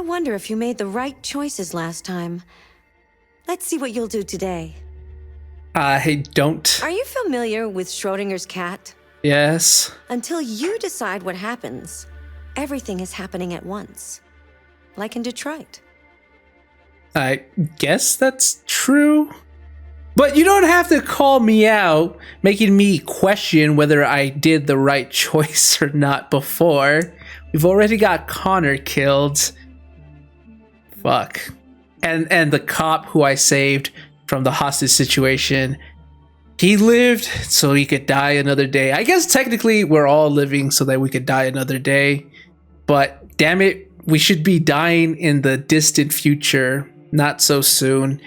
I wonder if you made the right choices last time. Let's see what you'll do today. I don't. Are you familiar with Schrodinger's cat? Yes. Until you decide what happens, everything is happening at once. Like in Detroit. I guess that's true. But you don't have to call me out, making me question whether I did the right choice or not before. We've already got Connor killed. Fuck. And the cop who I saved from the hostage situation, he lived so he could die another day. I guess technically we're all living so that we could die another day. But damn it, we should be dying in the distant future. Not so soon.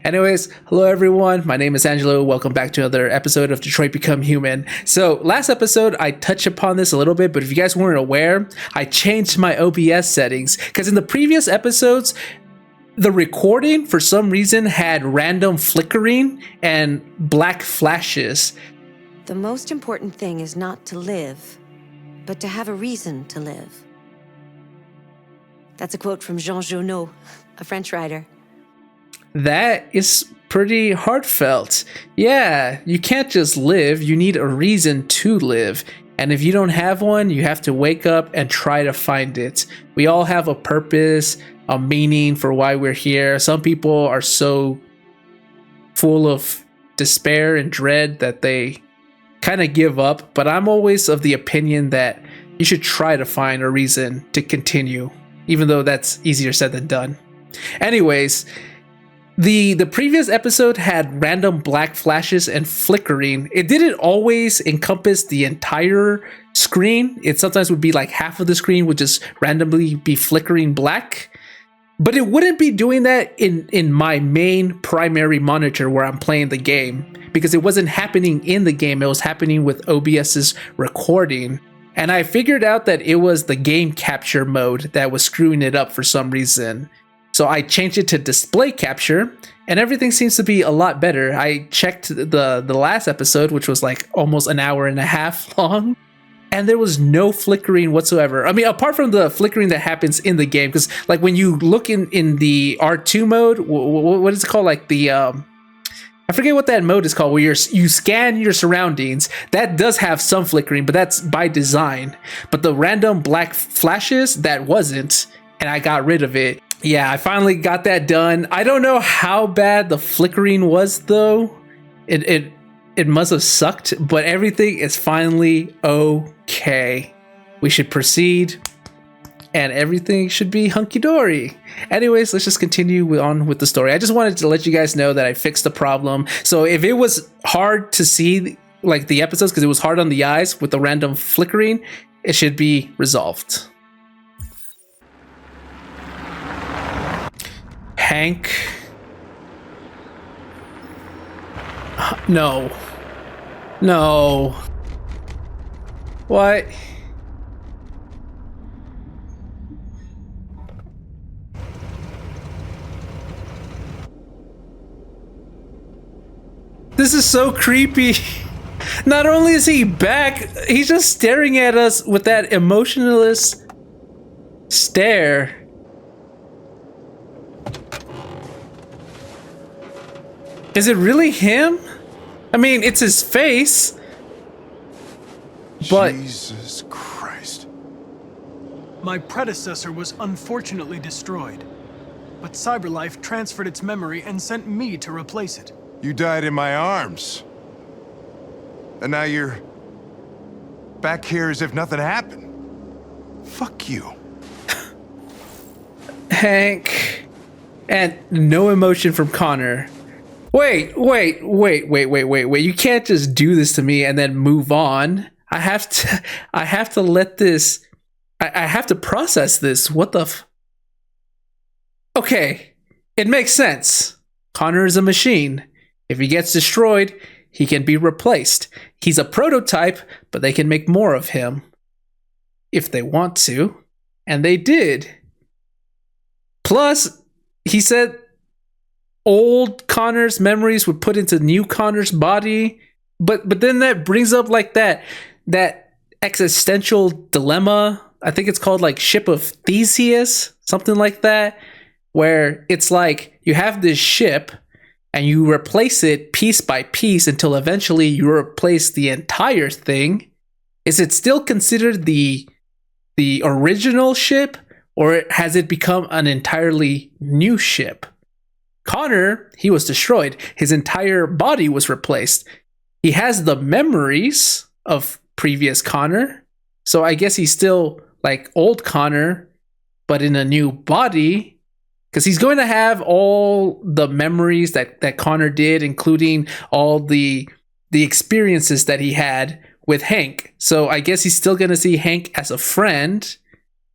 Anyways, hello everyone. My name is Angelo. Welcome back to another episode of Detroit Become Human. So last episode, I touched upon this a little bit, but if you guys weren't aware, I changed my OBS settings because in the previous episodes, the recording for some reason had random flickering and black flashes. The most important thing is not to live, but to have a reason to live. That's a quote from Jean Genot, a French writer. That is pretty heartfelt. Yeah, you can't just live, you need a reason to live. And if you don't have one, you have to wake up and try to find it. We all have a purpose, a meaning for why we're here. Some people are so full of despair and dread that they kind of give up. But I'm always of the opinion that you should try to find a reason to continue, even though that's easier said than done. Anyways, the previous episode had random black flashes and flickering. It didn't always encompass the entire screen. It sometimes would be like half of the screen would just randomly be flickering black. But it wouldn't be doing that in my main primary monitor where I'm playing the game, because it wasn't happening in the game. It was happening with OBS's recording. And I figured out that it was the game capture mode that was screwing it up for some reason. So I changed it to display capture and everything seems to be a lot better. I checked the last episode, which was like almost an hour and a half long, and there was no flickering whatsoever. I mean, apart from the flickering that happens in the game, because like when you look in the R2 mode, what is it called? Like the I forget what that mode is called, where you scan your surroundings. That does have some flickering, but that's by design. But the random black flashes, that wasn't, and I got rid of it. Yeah, I finally got that done. I don't know how bad the flickering was though. It must have sucked, but everything is finally okay. We should proceed and everything should be hunky-dory. Anyways, let's just continue on with the story. I just wanted to let you guys know that I fixed the problem. So if it was hard to see like the episodes because it was hard on the eyes with the random flickering, it should be resolved. Hank. No. No. What? This is so creepy. Not only is he back, he's just staring at us with that emotionless stare. Is it really him? I mean, it's his face. But Jesus Christ. My predecessor was unfortunately destroyed, but CyberLife transferred its memory and sent me to replace it. You died in my arms. And now you're back here as if nothing happened. Fuck you. Hank. And no emotion from Connor. Wait. You can't just do this to me and then move on. I have to let this, I have to process this. What the Okay, it makes sense. Connor is a machine. If he gets destroyed, he can be replaced. He's a prototype, but they can make more of him. If they want to. And they did. Plus, he said old Connor's memories would put into new Connor's body. But then that brings up like that existential dilemma. I think it's called like Ship of Theseus, something like that, where it's like you have this ship and you replace it piece by piece until eventually you replace the entire thing. Is it still considered the original ship, or has it become an entirely new ship? Connor, he was destroyed. His entire body was replaced. He has the memories of previous Connor, so I guess he's still like old Connor, but in a new body. Because he's going to have all the memories that Connor did, including all the experiences that he had with Hank. So I guess he's still going to see Hank as a friend,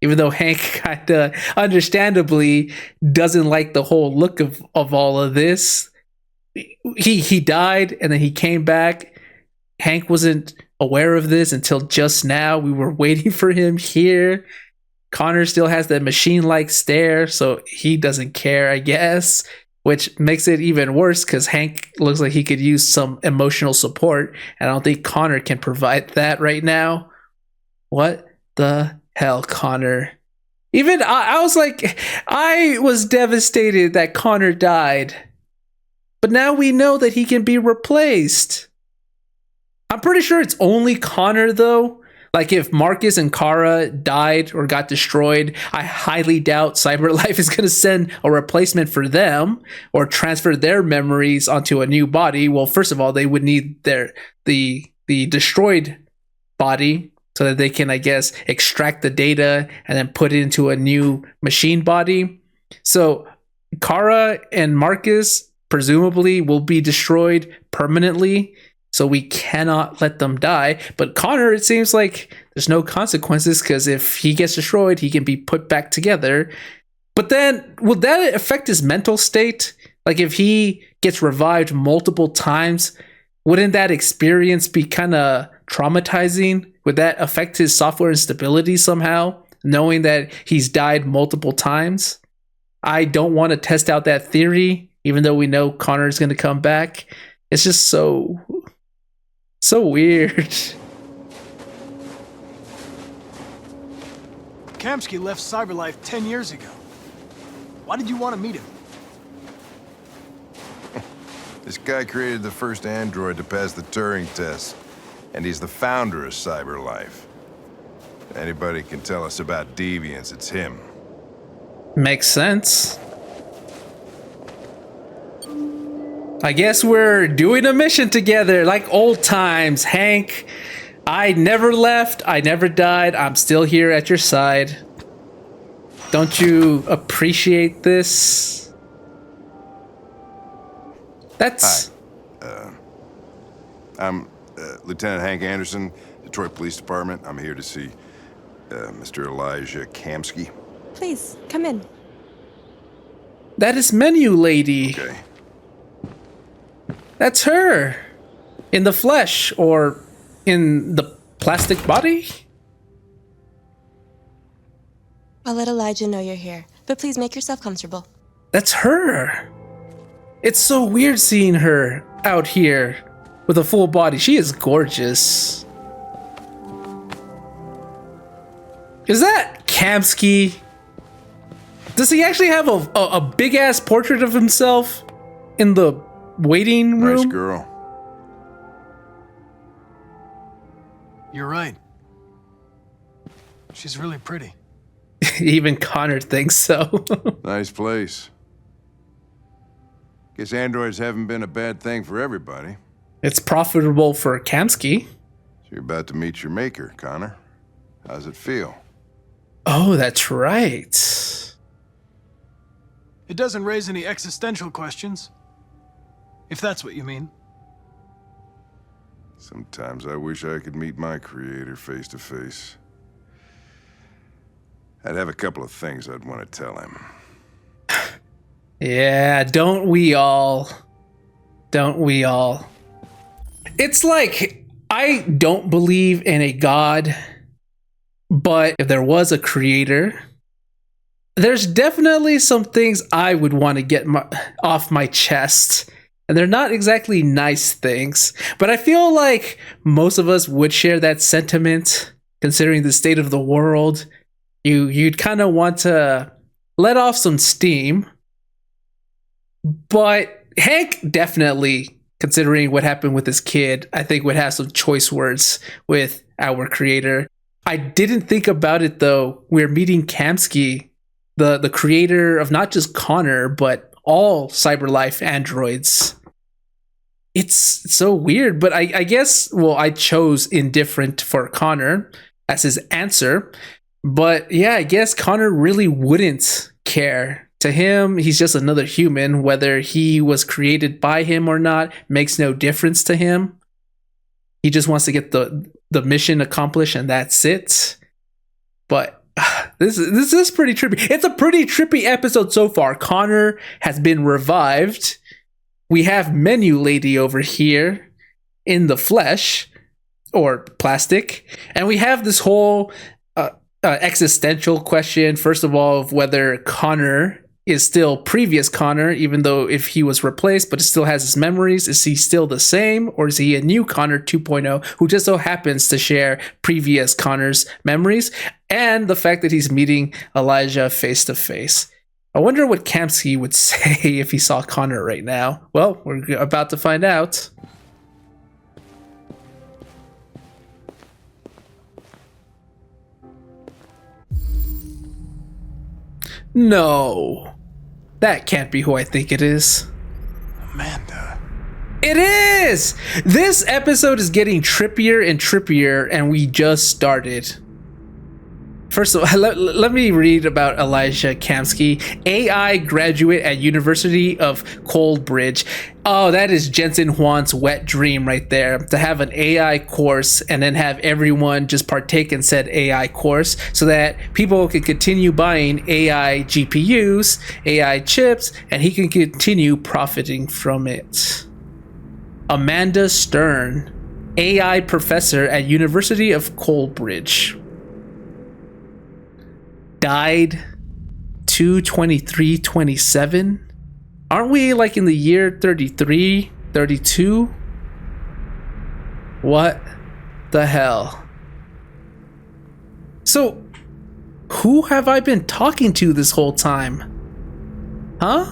even though Hank kind of understandably doesn't like the whole look of all of this. He died and then he came back. Hank wasn't aware of this until just now. We were waiting for him here. Connor still has that machine-like stare, so he doesn't care, I guess, which makes it even worse because Hank looks like he could use some emotional support, and I don't think Connor can provide that right now. What the hell, Connor? Even I was like, I was devastated that Connor died, but now we know that he can be replaced. I'm pretty sure it's only Connor, though. Like, if Marcus and Kara died or got destroyed, I highly doubt CyberLife is going to send a replacement for them or transfer their memories onto a new body. Well, first of all, they would need the destroyed body so that they can, I guess, extract the data and then put it into a new machine body. So Kara and Marcus presumably will be destroyed permanently. So we cannot let them die. But Connor, it seems like there's no consequences because if he gets destroyed, he can be put back together. But then, would that affect his mental state? Like, if he gets revived multiple times, wouldn't that experience be kind of traumatizing? Would that affect his software instability somehow, knowing that he's died multiple times? I don't want to test out that theory, even though we know Connor is going to come back. It's just so weird. Kamski left CyberLife 10 years ago. Why did you want to meet him? This guy created the first android to pass the Turing test, and he's the founder of CyberLife. If anybody can tell us about deviance, it's him. Makes sense. I guess we're doing a mission together, like old times, Hank. I never left. I never died. I'm still here at your side. Don't you appreciate this? That's... Hi. I'm Lieutenant Hank Anderson, Detroit Police Department. I'm here to see Mr. Elijah Kamski. Please, come in. That is Menu Lady. Okay. That's her. In the flesh, or in the plastic body? I'll let Elijah know you're here, but please make yourself comfortable. That's her. It's so weird seeing her out here with a full body. She is gorgeous. Is that Kamski? Does he actually have a big ass portrait of himself in the waiting room? Nice girl. You're right. She's really pretty. Even Connor thinks so. Nice place. Guess androids haven't been a bad thing for everybody. It's profitable for Kamski. So you're about to meet your maker, Connor. How's it feel? Oh, that's right. It doesn't raise any existential questions. If that's what you mean. Sometimes I wish I could meet my creator face to face. I'd have a couple of things I'd want to tell him. Yeah, don't we all? Don't we all? It's like, I don't believe in a god, but if there was a creator, there's definitely some things I would want to get off my chest. And they're not exactly nice things, but I feel like most of us would share that sentiment, considering the state of the world. You'd kind of want to let off some steam. But Hank definitely, considering what happened with his kid, I think would have some choice words with our creator. I didn't think about it though. We're meeting Kamski, the creator of not just Connor, but all CyberLife androids. It's so weird, but I guess, well, I chose indifferent for Connor as his answer. But yeah, I guess Connor really wouldn't care. To him, he's just another human. Whether he was created by him or not makes no difference to him. He just wants to get the mission accomplished, and that's it. But this is pretty trippy. It's a pretty trippy episode so far. Connor has been revived. We have Menu Lady over here in the flesh or plastic, and we have this whole existential question. First of all, of whether Connor is still previous Connor, even though if he was replaced, but still has his memories, is he still the same, or is he a new Connor 2.0 who just so happens to share previous Connor's memories? And the fact that he's meeting Elijah face to face. I wonder what Kamski would say if he saw Connor right now. Well, we're about to find out. No, that can't be who I think it is. Amanda. It is! This episode is getting trippier and trippier, and we just started. First of all, let me read about Elijah Kamski, AI graduate at University of Coldbridge. Oh, that is Jensen Huang's wet dream right there, to have an AI course and then have everyone just partake in said AI course so that people can continue buying AI GPUs, AI chips, and he can continue profiting from it. Amanda Stern, AI professor at University of Coldbridge. Died 2/23/27. Aren't we like in the year 33, 32? What the hell? So, who have I been talking to this whole time? Huh?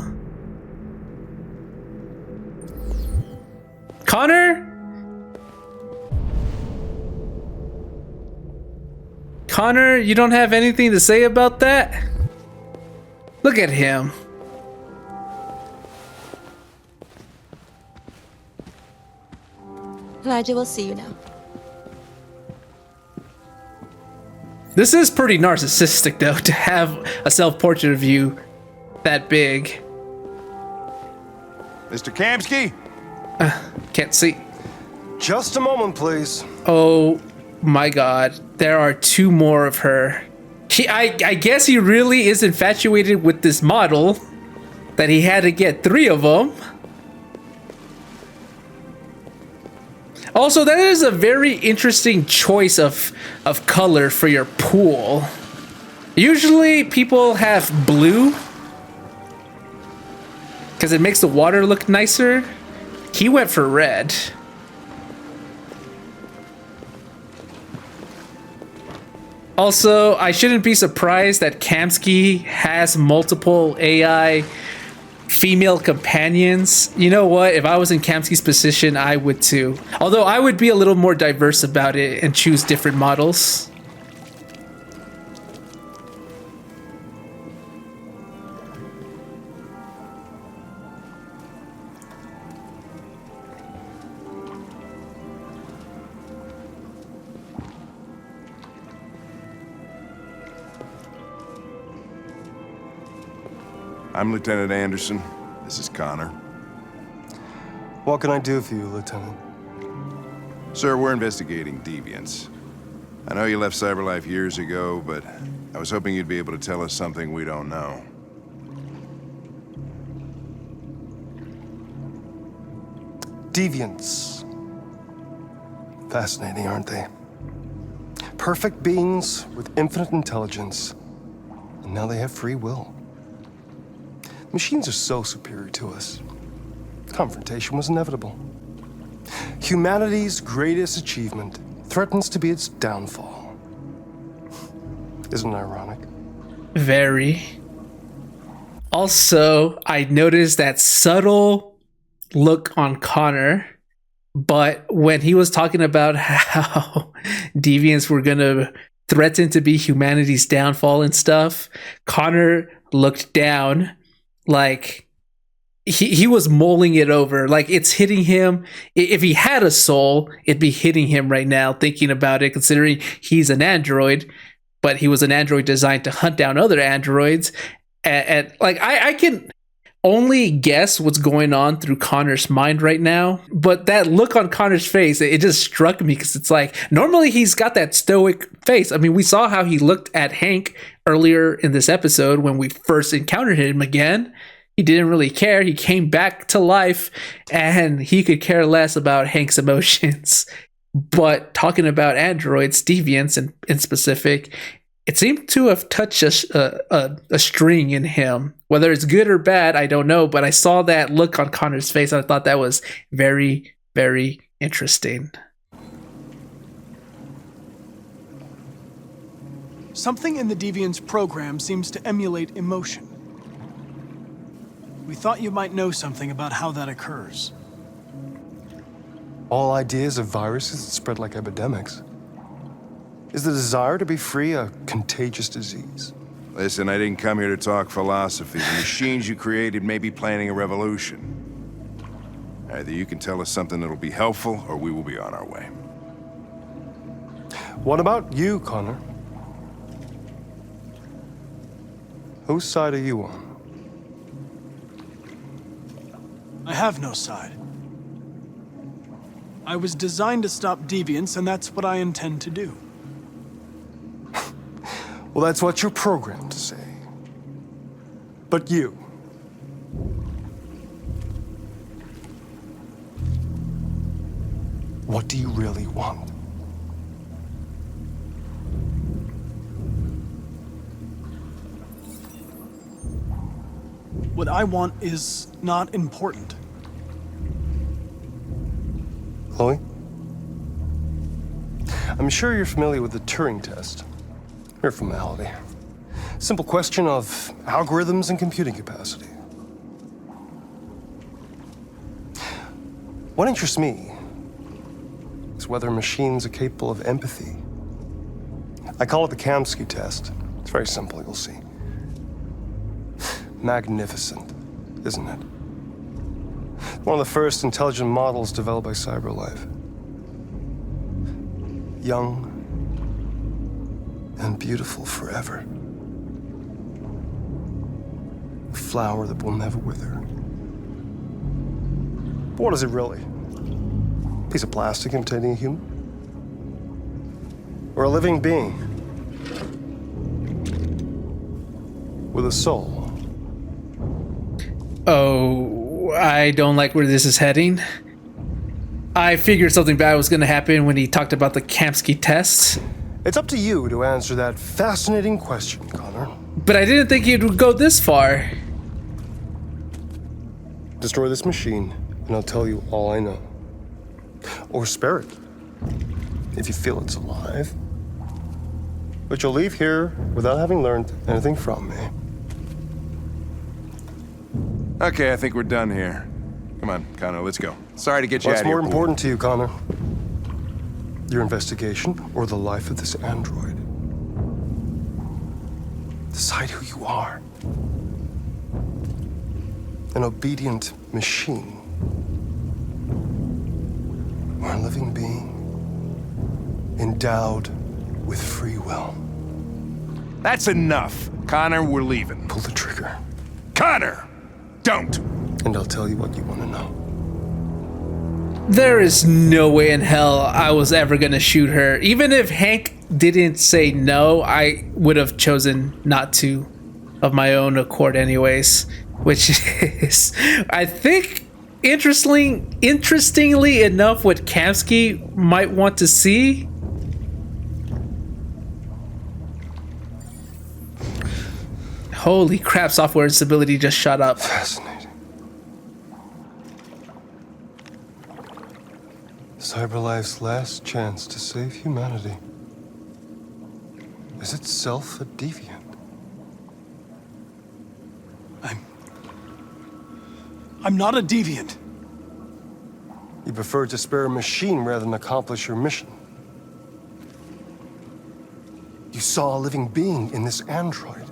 Connor? Connor, you don't have anything to say about that? Look at him. Elijah, we'll see you now. This is pretty narcissistic, though, to have a self-portrait of you that big. Mr. Kamski? Can't see. Just a moment, please. Oh my god, there are two more of her. I guess he really is infatuated with this model that he had to get 3 of them. Also, that is a very interesting choice of color for your pool. Usually people have blue because it makes the water look nicer. He went for red. Also, I shouldn't be surprised that Kamski has multiple AI female companions. You know what? If I was in Kamski's position, I would too. Although I would be a little more diverse about it and choose different models. I'm Lieutenant Anderson. This is Connor. What can I do for you, Lieutenant? Sir, we're investigating deviants. I know you left CyberLife years ago, but I was hoping you'd be able to tell us something we don't know. Deviants. Fascinating, aren't they? Perfect beings with infinite intelligence, and now they have free will. Machines are so superior to us. Confrontation was inevitable. Humanity's greatest achievement threatens to be its downfall. Isn't it ironic? Very. Also, I noticed that subtle look on Connor, but when he was talking about how deviants were going to threaten to be humanity's downfall and stuff, Connor looked down like he was mulling it over. Like it's hitting him. If he had a soul, it'd be hitting him right now thinking about it, considering he's an android, but he was an android designed to hunt down other androids. And like I can only guess what's going on through Connor's mind right now, but that look on Connor's face, it just struck me because it's like normally he's got that stoic face. I mean, we saw how he looked at Hank earlier in this episode when we first encountered him again. He didn't really care. He came back to life and he could care less about Hank's emotions. But talking about androids, deviants in specific, it seemed to have touched a string in him. Whether it's good or bad, I don't know. But I saw that look on Connor's face and I thought that was very, very interesting. Something in the Deviant's program seems to emulate emotion. We thought you might know something about how that occurs. All ideas of viruses that spread like epidemics. Is the desire to be free a contagious disease? Listen, I didn't come here to talk philosophy. The machines you created may be planning a revolution. Either you can tell us something that'll be helpful, or we will be on our way. What about you, Connor? Whose side are you on? I have no side. I was designed to stop deviants, and that's what I intend to do. Well, that's what you're programmed to say. But you. What do you really want? What I want is not important. Chloe? I'm sure you're familiar with the Turing test. Mere formality. Simple question of algorithms and computing capacity. What interests me is whether machines are capable of empathy. I call it the Kamski test. It's very simple, you'll see. Magnificent, isn't it? One of the first intelligent models developed by CyberLife. Young and beautiful forever. A flower that will never wither. But what is it really? A piece of plastic imitating a human? Or a living being? With a soul? Oh, I don't like where this is heading. I figured something bad was going to happen when he talked about the Kamski test. It's up to you to answer that fascinating question, Connor. But I didn't think it would go this far. Destroy this machine, and I'll tell you all I know. Or spare it, if you feel it's alive. But you'll leave here without having learned anything from me. Okay, I think we're done here. Come on, Connor, let's go. Sorry to get you out What's of here. more important to you, Connor? Your investigation or the life of this android? Decide who you are. An obedient machine. Or a living being endowed with free will. That's enough. Connor, we're leaving. Pull the trigger. Connor! Don't! And I'll tell you what you want to know. There is no way in hell I was ever going to shoot her. Even if Hank didn't say no, I would have chosen not to of my own accord anyways. Which is, I think, interestingly enough, what Kamski might want to see. Holy crap, software instability just shot up. Fascinating. CyberLife's last chance to save humanity is itself a deviant. I'm not a deviant. You prefer to spare a machine rather than accomplish your mission. You saw a living being in this android.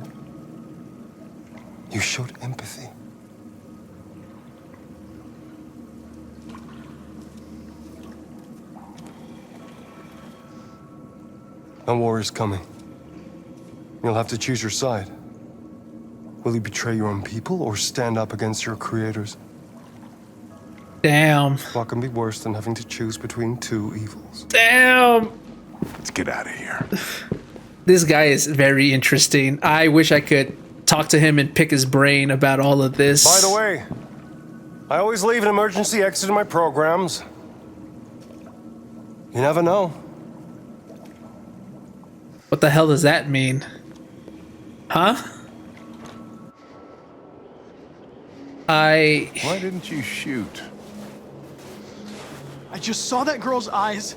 You showed empathy. A war is coming. You'll have to choose your side. Will you betray your own people or stand up against your creators? Damn. What can be worse than having to choose between two evils? Damn. Let's get out of here. This guy is very interesting. I wish I could talk to him and pick his brain about all of this. By the way, I always leave an emergency exit in my programs. You never know. What the hell does that mean? Huh? Why didn't you shoot? I just saw that girl's eyes,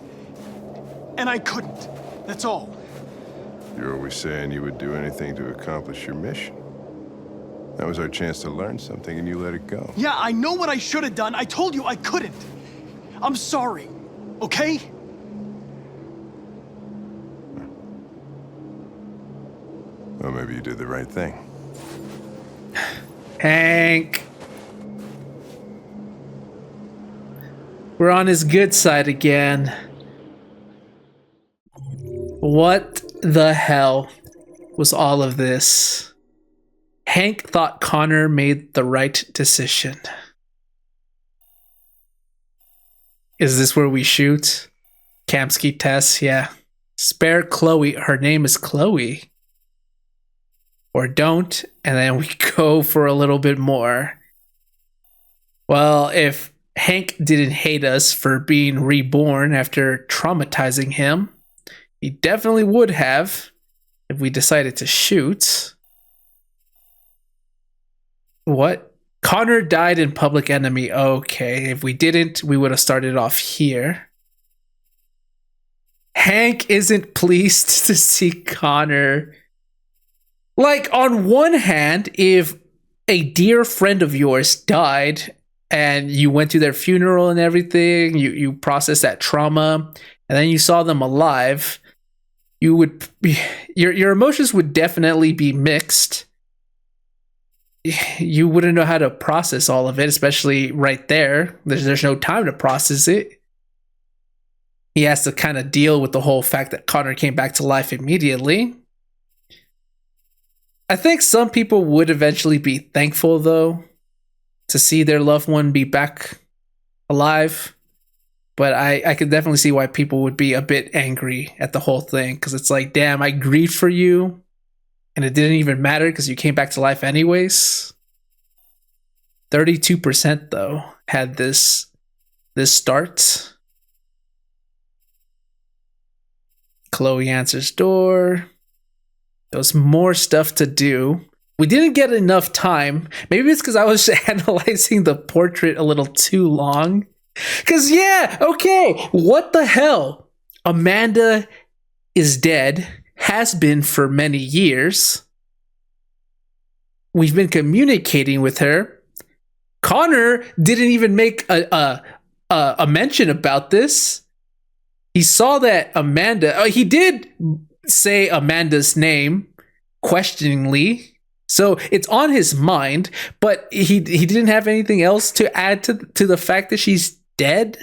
and I couldn't. That's all. You're always saying you would do anything to accomplish your mission. That was our chance to learn something, and you let it go. Yeah, I know what I should have done. I told you I couldn't. I'm sorry, okay? Well, maybe you did the right thing. Hank. We're on his good side again. What the hell was all of this? Hank thought Connor made the right decision. Is this where we shoot? Kamski tests, yeah. Spare Chloe. Her name is Chloe. Or don't, and then we go for a little bit more. Well, if Hank didn't hate us for being reborn after traumatizing him, he definitely would have if we decided to shoot. What? Connor died in Public Enemy. Okay, if we didn't, we would have started off here. Hank isn't pleased to see Connor. Like, on one hand, if a dear friend of yours died and you went to their funeral and everything, you processed that trauma, and then you saw them alive, you would your emotions would definitely be mixed. You wouldn't know how to process all of it, especially right there. There's no time to process it. He has to kind of deal with the whole fact that Connor came back to life immediately. I think some people would eventually be thankful, though, to see their loved one be back alive. But I could definitely see why people would be a bit angry at the whole thing. Because it's like, damn, I grieved for you. And it didn't even matter because you came back to life anyways. 32%, though, had this start. Chloe answers door. There was more stuff to do. We didn't get enough time. Maybe it's because I was analyzing the portrait a little too long. Because, yeah, okay, what the hell? Amanda is dead, has been for many years. We've been communicating with her. Connor didn't even make a mention about this. He saw that Amanda... he did say Amanda's name questioningly, so it's on his mind, but he didn't have anything else to add to the fact that she's dead.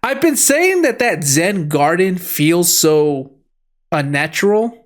I've been saying that Zen garden feels so unnatural.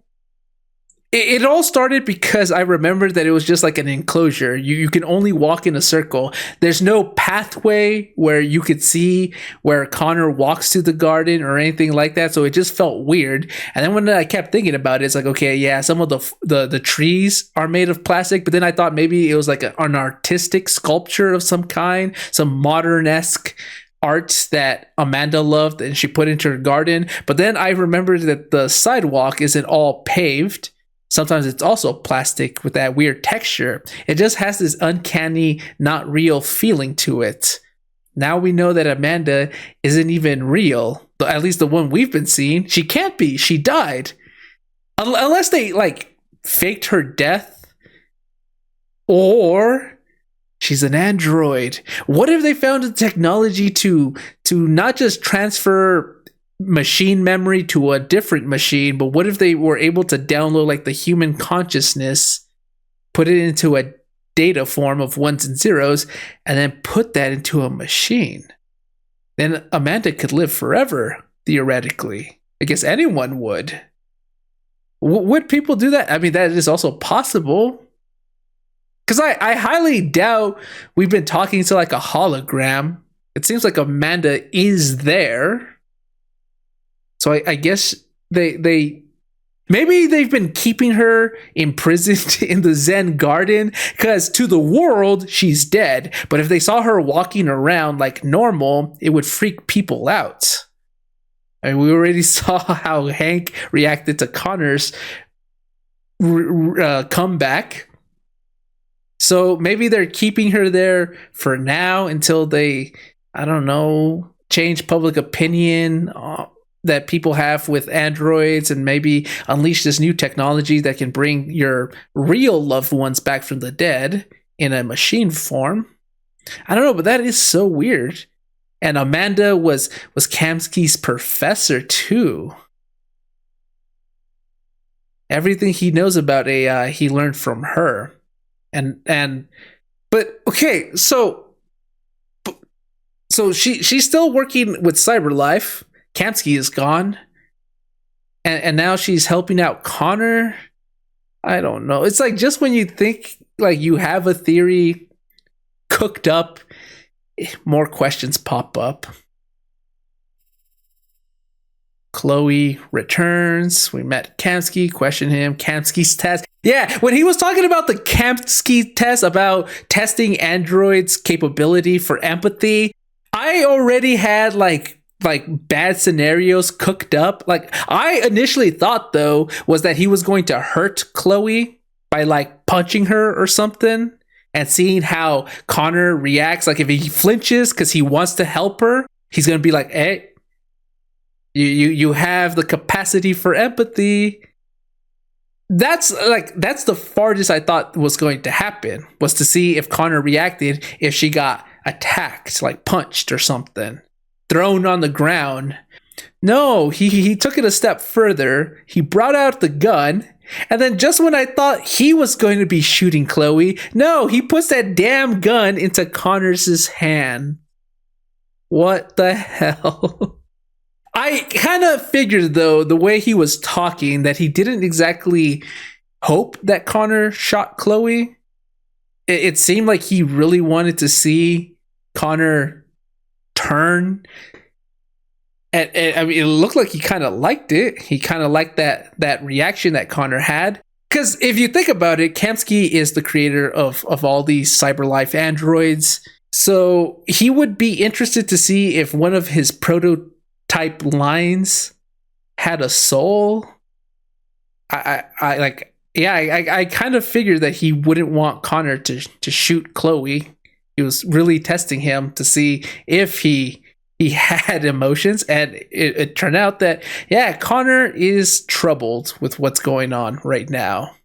It all started because I remembered that it was just like an enclosure. You can only walk in a circle. There's no pathway where you could see where Connor walks to the garden or anything like that. So it just felt weird. And then when I kept thinking about it, it's like, okay, yeah, some of the trees are made of plastic. But then I thought maybe it was like an artistic sculpture of some kind, some modern-esque art that Amanda loved and she put into her garden. But then I remembered that the sidewalk isn't all paved. Sometimes it's also plastic with that weird texture. It just has this uncanny, not real feeling to it. Now we know that Amanda isn't even real. At least the one we've been seeing. She can't be. She died. Unless they, like, faked her death. Or she's an android. What if they found the technology to not just transfer machine memory to a different machine, but what if they were able to download like the human consciousness, put it into a data form of ones and zeros, and then put that into a machine? Then Amanda could live forever, theoretically. I guess anyone would. Would people do that? I mean, that is also possible. Because I highly doubt we've been talking to like a hologram. It seems like Amanda is there. So I guess they maybe they've been keeping her imprisoned in the Zen garden because to the world she's dead. But if they saw her walking around like normal, it would freak people out. I mean, we already saw how Hank reacted to Connor's comeback. So maybe they're keeping her there for now until they, I don't know, change public opinion that people have with androids and maybe unleash this new technology that can bring your real loved ones back from the dead in a machine form. I don't know, but that is so weird. And Amanda was Kamski's professor too. Everything he knows about AI, he learned from her. But okay, so she's still working with CyberLife. Kamski is gone, and now she's helping out Connor. I don't know. It's like just when you think like you have a theory cooked up, more questions pop up. Chloe returns. We met Kamski, questioned him. Kamski's test. Yeah, when he was talking about the Kamski test, about testing androids' capability for empathy, I already had like bad scenarios cooked up. Like I initially thought though was that he was going to hurt Chloe by like punching her or something and seeing how Connor reacts. Like if he flinches because he wants to help her, he's gonna be like, hey, you have the capacity for empathy. That's the farthest I thought was going to happen, was to see if Connor reacted if she got attacked, like punched or something, thrown on the ground. No, he took it a step further. He brought out the gun, and then just when I thought he was going to be shooting Chloe, no, he puts that damn gun into Connor's hand. What the hell? I kind of figured, though, the way he was talking, that he didn't exactly hope that Connor shot Chloe. It seemed like he really wanted to see Connor turn. And I mean, it looked like he kind of liked it. He kind of liked that reaction that Connor had. Because if you think about it, Kamski is the creator of all these CyberLife androids. So he would be interested to see if one of his prototype lines had a soul. I kind of figured that he wouldn't want Connor to shoot Chloe. He was really testing him to see if he had emotions, and it turned out that yeah, Connor is troubled with what's going on right now.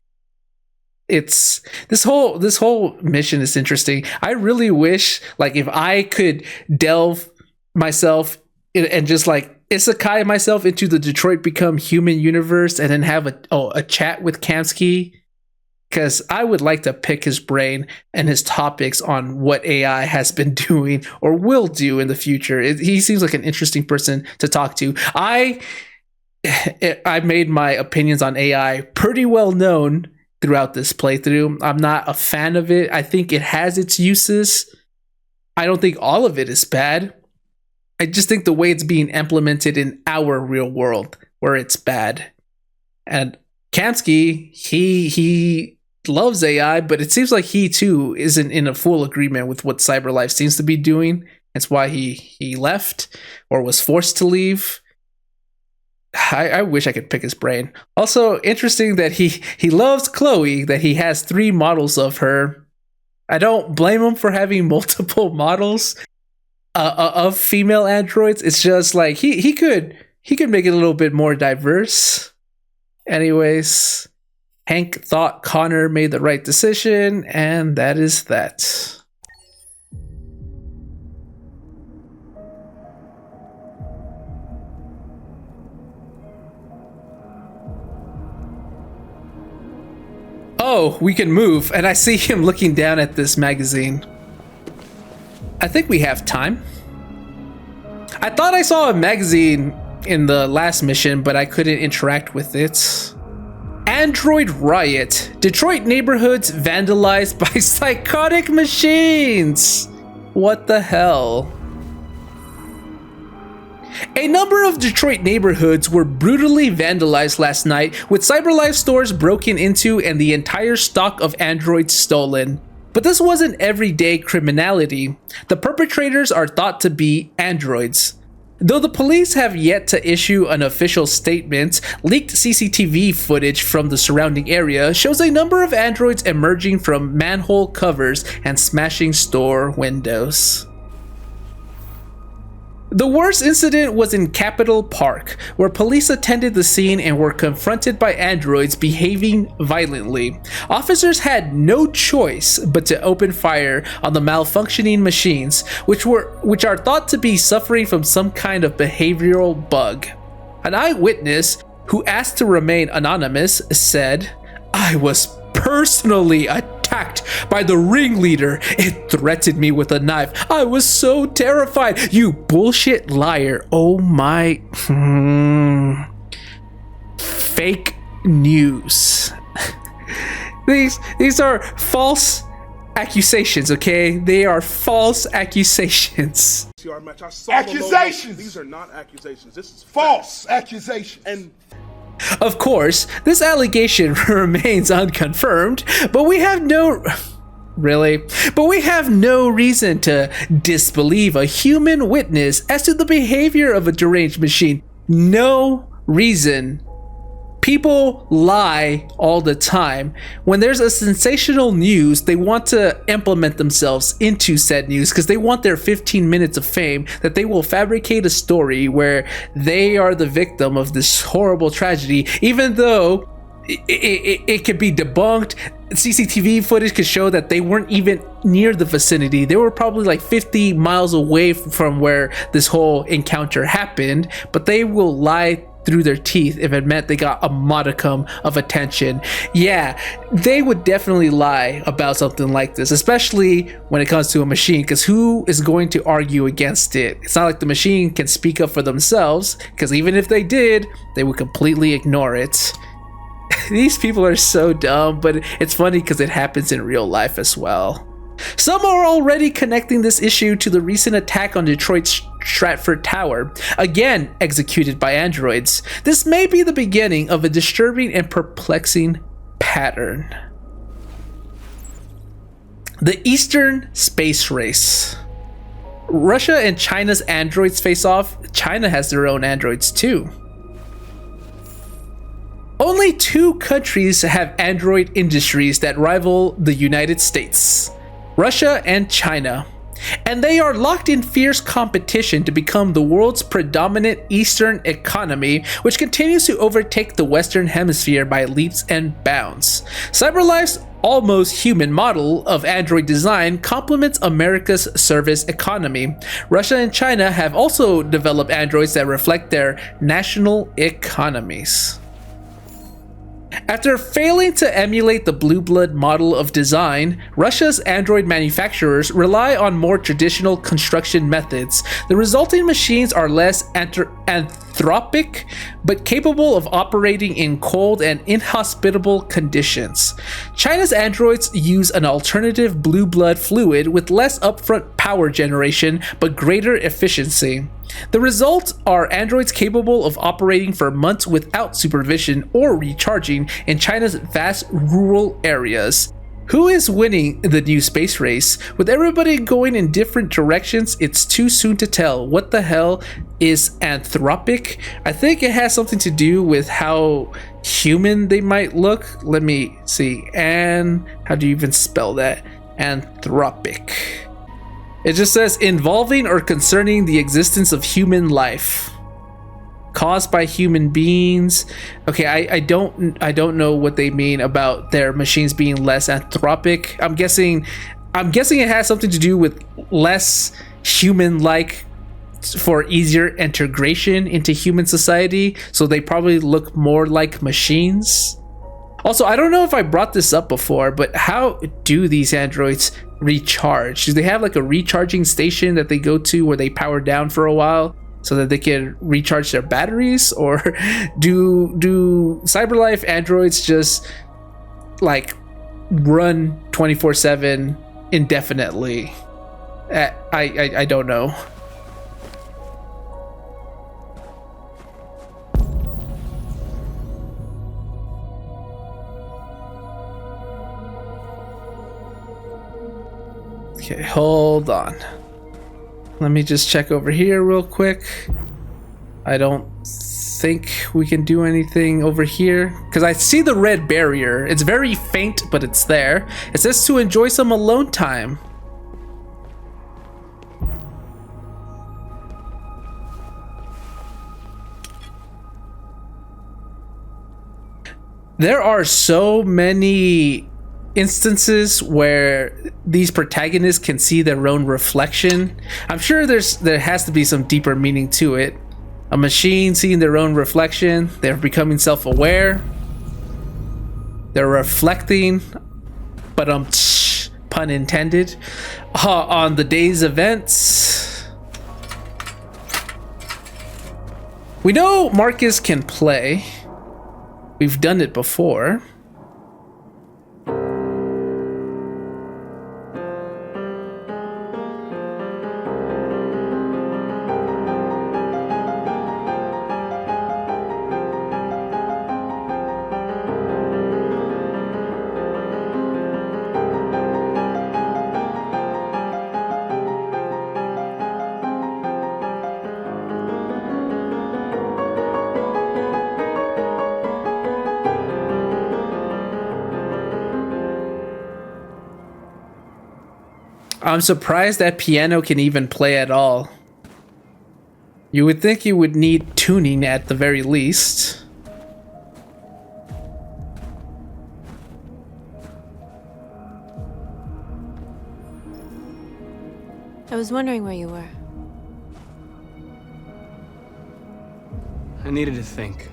It's this whole mission is interesting. I really wish like if I could delve myself and just like isekai myself into the Detroit Become Human universe and then have a chat with Kamski, because I would like to pick his brain and his topics on what AI has been doing or will do in the future. He seems like an interesting person to talk to. I made my opinions on AI pretty well known throughout this playthrough. I'm not a fan of it. I think it has its uses. I don't think all of it is bad. I just think the way it's being implemented in our real world where it's bad. And Kamski, he loves AI, but it seems like he too isn't in a full agreement with what CyberLife seems to be doing. That's why he left or was forced to leave. I wish I could pick his brain. Also, interesting that he loves Chloe, that he has 3 models of her. I don't blame him for having multiple models of female androids. It's just like he could make it a little bit more diverse. Anyways, Hank thought Connor made the right decision, and that is that. Oh, we can move, and I see him looking down at this magazine. I think we have time. I thought I saw a magazine in the last mission, but I couldn't interact with it. Android riot. Detroit neighborhoods vandalized by psychotic machines. What the hell? A number of Detroit neighborhoods were brutally vandalized last night, with CyberLife stores broken into and the entire stock of androids stolen. But this wasn't everyday criminality. The perpetrators are thought to be androids. Though the police have yet to issue an official statement, leaked CCTV footage from the surrounding area shows a number of androids emerging from manhole covers and smashing store windows. The worst incident was in Capitol Park, where police attended the scene and were confronted by androids behaving violently. Officers had no choice but to open fire on the malfunctioning machines, which are thought to be suffering from some kind of behavioral bug. An eyewitness, who asked to remain anonymous, said, "I was personally attacked by the ringleader. It threatened me with a knife. I was so terrified. You bullshit liar. Oh my..." Fake news. These are false accusations, okay? They are false accusations. Accusations! These are not accusations. This is false accusations. And of course, this allegation remains unconfirmed, but we have no reason to disbelieve a human witness as to the behavior of a deranged machine. No reason. People lie all the time. When there's a sensational news, they want to implement themselves into said news because they want their 15 minutes of fame, that they will fabricate a story where they are the victim of this horrible tragedy, even though it could be debunked. CCTV footage could show that they weren't even near the vicinity. They were probably like 50 miles away from where this whole encounter happened, but they will lie through their teeth if it meant they got a modicum of attention. Yeah, they would definitely lie about something like this, especially when it comes to a machine, because who is going to argue against it? It's not like the machine can speak up for themselves, because even if they did, they would completely ignore it. These people are so dumb, but it's funny because it happens in real life as well. Some are already connecting this issue to the recent attack on Detroit's Stratford Tower, again executed by androids. This may be the beginning of a disturbing and perplexing pattern. The Eastern Space Race. Russia and China's androids face off. China has their own androids too. Only 2 countries have android industries that rival the United States: Russia and China. And they are locked in fierce competition to become the world's predominant Eastern economy, which continues to overtake the Western Hemisphere by leaps and bounds. CyberLife's almost human model of android design complements America's service economy. Russia and China have also developed androids that reflect their national economies. After failing to emulate the blue blood model of design, Russia's android manufacturers rely on more traditional construction methods. The resulting machines are less anthropic, but capable of operating in cold and inhospitable conditions. China's androids use an alternative blue blood fluid with less upfront power generation, but greater efficiency. The result are androids capable of operating for months without supervision or recharging in China's vast rural areas. Who is winning the new space race? With everybody going in different directions, it's too soon to tell. What the hell is anthropic? I think it has something to do with how human they might look. Let me see. And how do you even spell that? Anthropic. It just says involving or concerning the existence of human life. caused by human beings. Okay, I don't know what they mean about their machines being less anthropic. I'm guessing it has something to do with less human-like for easier integration into human society, so they probably look more like machines. Also, I don't know if I brought this up before, but how do these androids recharge? Do they have like a recharging station that they go to where they power down for a while so that they can recharge their batteries? Or do CyberLife androids just like run 24/7 indefinitely? I don't know. Okay, hold on. Let me just check over here real quick. I don't think we can do anything over here because I see the red barrier. It's very faint, but it's there. It says to enjoy some alone time. There are so many instances where these protagonists can see their own reflection. I'm sure there has to be some deeper meaning to it. A machine seeing their own reflection, they're becoming self-aware, they're reflecting, but pun intended, on the day's events. We know Marcus can play. We've done it before. I'm surprised that piano can even play at all. You would think you would need tuning at the very least. I was wondering where you were. I needed to think.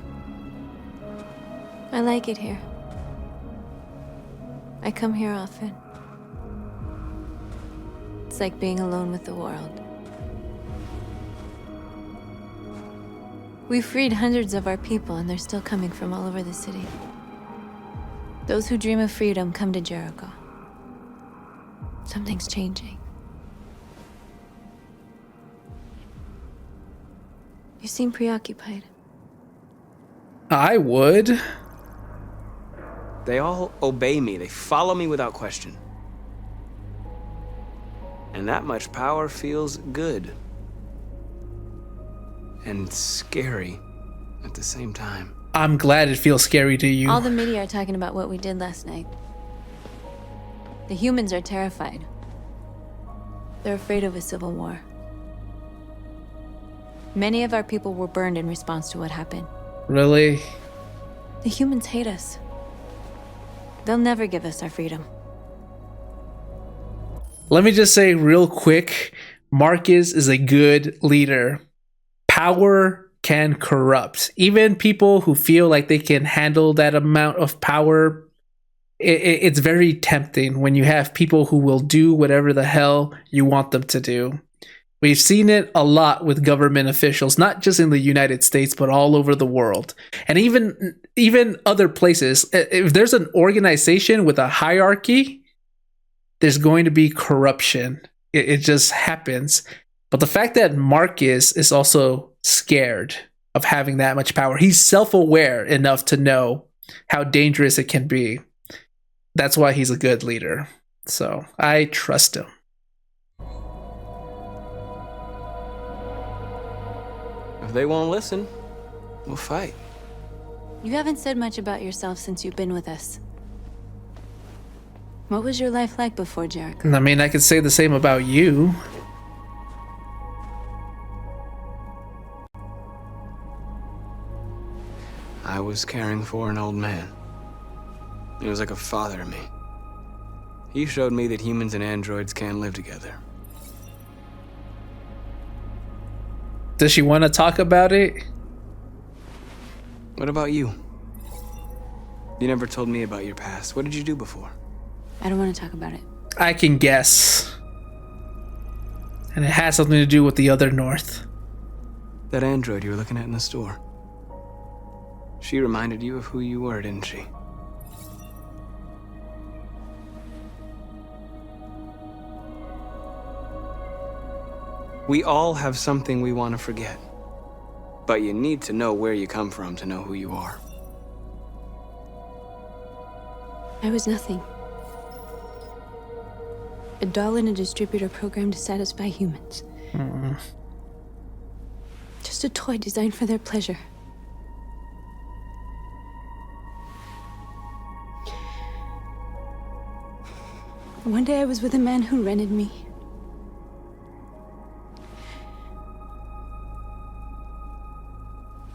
I like it here. I come here often. It's like being alone with the world. We freed hundreds of our people, and they're still coming from all over the city. Those who dream of freedom come to Jericho. Something's changing. You seem preoccupied. I would. They all obey me. They follow me without question. And that much power feels good. And scary at the same time. I'm glad it feels scary to you. All the media are talking about what we did last night. The humans are terrified. They're afraid of a civil war. Many of our people were burned in response to what happened. Really? The humans hate us. They'll never give us our freedom. Let me just say real quick, Marcus is a good leader. Power can corrupt. Even people who feel like they can handle that amount of power, it's very tempting when you have people who will do whatever the hell you want them to do. We've seen it a lot with government officials, not just in the United States, but all over the world. And even other places. If there's an organization with a hierarchy, there's going to be corruption. It just happens. But the fact that Marcus is also scared of having that much power, he's self-aware enough to know how dangerous it can be. That's why he's a good leader. So I trust him. If they won't listen, we'll fight. You haven't said much about yourself since you've been with us. What was your life like before Jericho? I mean, I could say the same about you. was caring for an old man. He was like a father to me. He showed me that humans and androids can live together. Does she want to talk about it? What about you? You never told me about your past. What did you do before? I don't want to talk about it. I can guess. And it has something to do with the other North. That android you were looking at in the store. She reminded you of who you were, didn't she? We all have something we want to forget. But you need to know where you come from to know who you are. I was nothing. A doll in a distributor program to satisfy humans. Just a toy designed for their pleasure. One day I was with a man who rented me.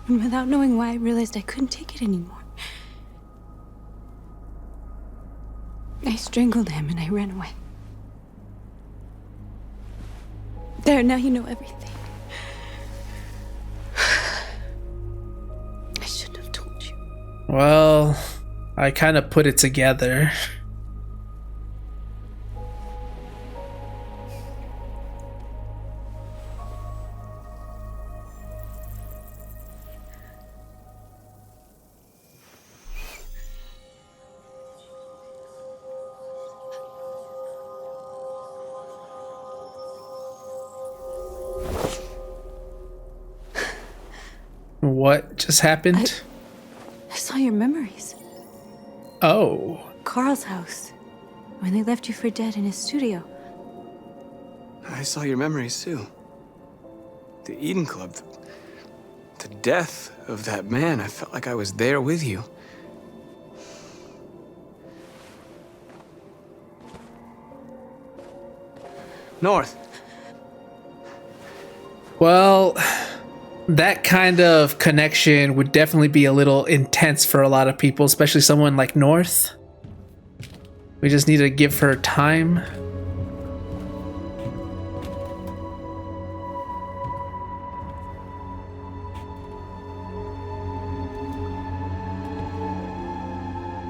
And without knowing why, I realized I couldn't take it anymore. I strangled him and I ran away. There, now you know everything. I shouldn't have told you. Well, I kind of put it together. What just happened? I saw your memories. Oh. Carl's house. When they left you for dead in his studio. I saw your memories too. The Eden Club. The death of that man. I felt like I was there with you. North. Well, that kind of connection would definitely be a little intense for a lot of people, especially someone like North. We just need to give her time.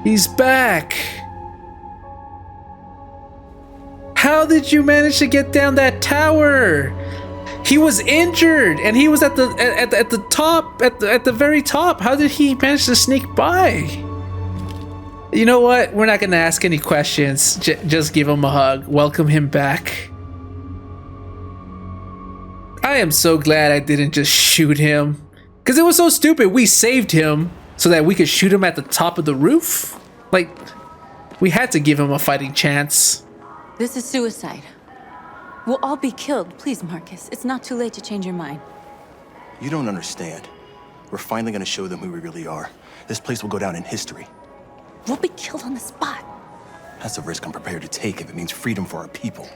He's back. How did you manage to get down that tower? He was injured, and he was at the top, at the very top. How did he manage to sneak by? You know what? We're not gonna ask any questions. Just give him a hug. Welcome him back. I am so glad I didn't just shoot him, because it was so stupid. We saved him so that we could shoot him at the top of the roof. Like, we had to give him a fighting chance. This is suicide. We'll all be killed. Please, Marcus. It's not too late to change your mind. You don't understand. We're finally gonna show them who we really are. This place will go down in history. We'll be killed on the spot. That's a risk I'm prepared to take if it means freedom for our people.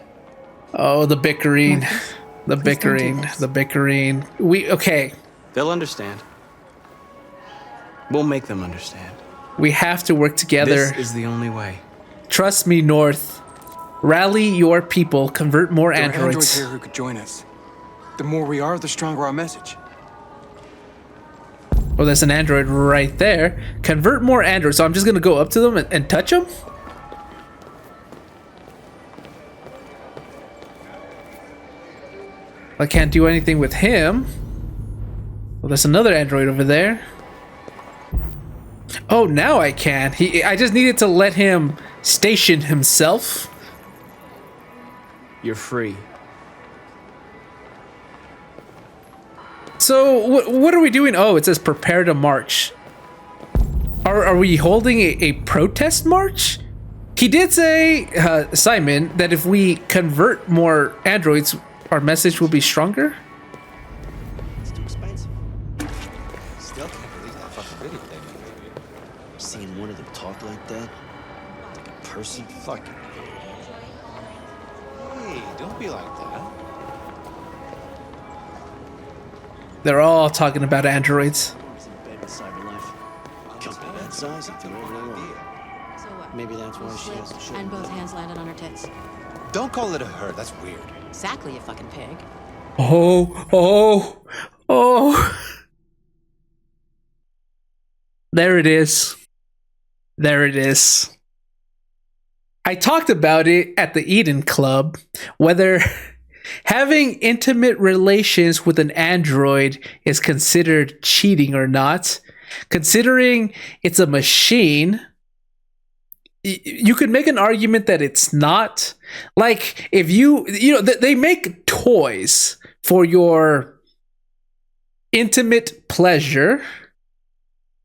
Oh, the bickering. Marcus, the please don't do bickering. this. The bickering. Okay. They'll understand. We'll make them understand. We have to work together. This is the only way. Trust me, North. Rally your people. Convert more There are androids androids. here who could join us. The more we are, the stronger our message. Oh, there's an android right there. Convert more androids. So I'm just gonna go up to them and touch them. I can't do anything with him. Well, there's another android over there. Oh, now I can. I just needed to let him station himself. You're free. So what are we doing? Oh, it says prepare to march. Are we holding a protest march? He did say, Simon, that if we convert more androids, our message will be stronger. It's too expensive. Still can't believe that fucking video they made. Seeing one of them talk like that, like a person, fucking. Hey, don't be like that. They're all talking about androids. I was in bed with Cyberlife. size it to whatever they want. So what? Maybe that's why You she has to slipped show and me. both hands landed on her tits. Don't call it a her. That's weird. Exactly, you fucking pig. Oh. There it is. There it is. I talked about it at the Eden Club, whether having intimate relations with an android is considered cheating or not. Considering it's a machine, you could make an argument that it's not. Like, if they make toys for your intimate pleasure.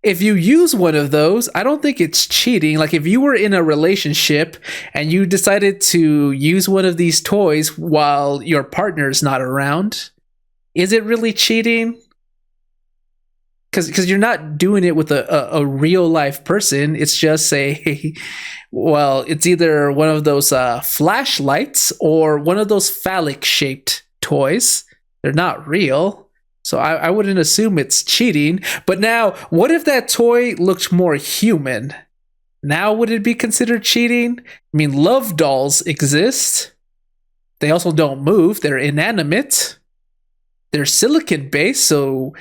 If you use one of those, I don't think it's cheating. Like, if you were in a relationship and you decided to use one of these toys while your partner's not around, is it really cheating? Because you're not doing it with a real life person. It's just well, it's either one of those flashlights or one of those phallic shaped toys. They're not real. So I wouldn't assume it's cheating. But now, what if that toy looked more human? Now would it be considered cheating? I mean, love dolls exist. They also don't move. They're inanimate. They're silicon based, so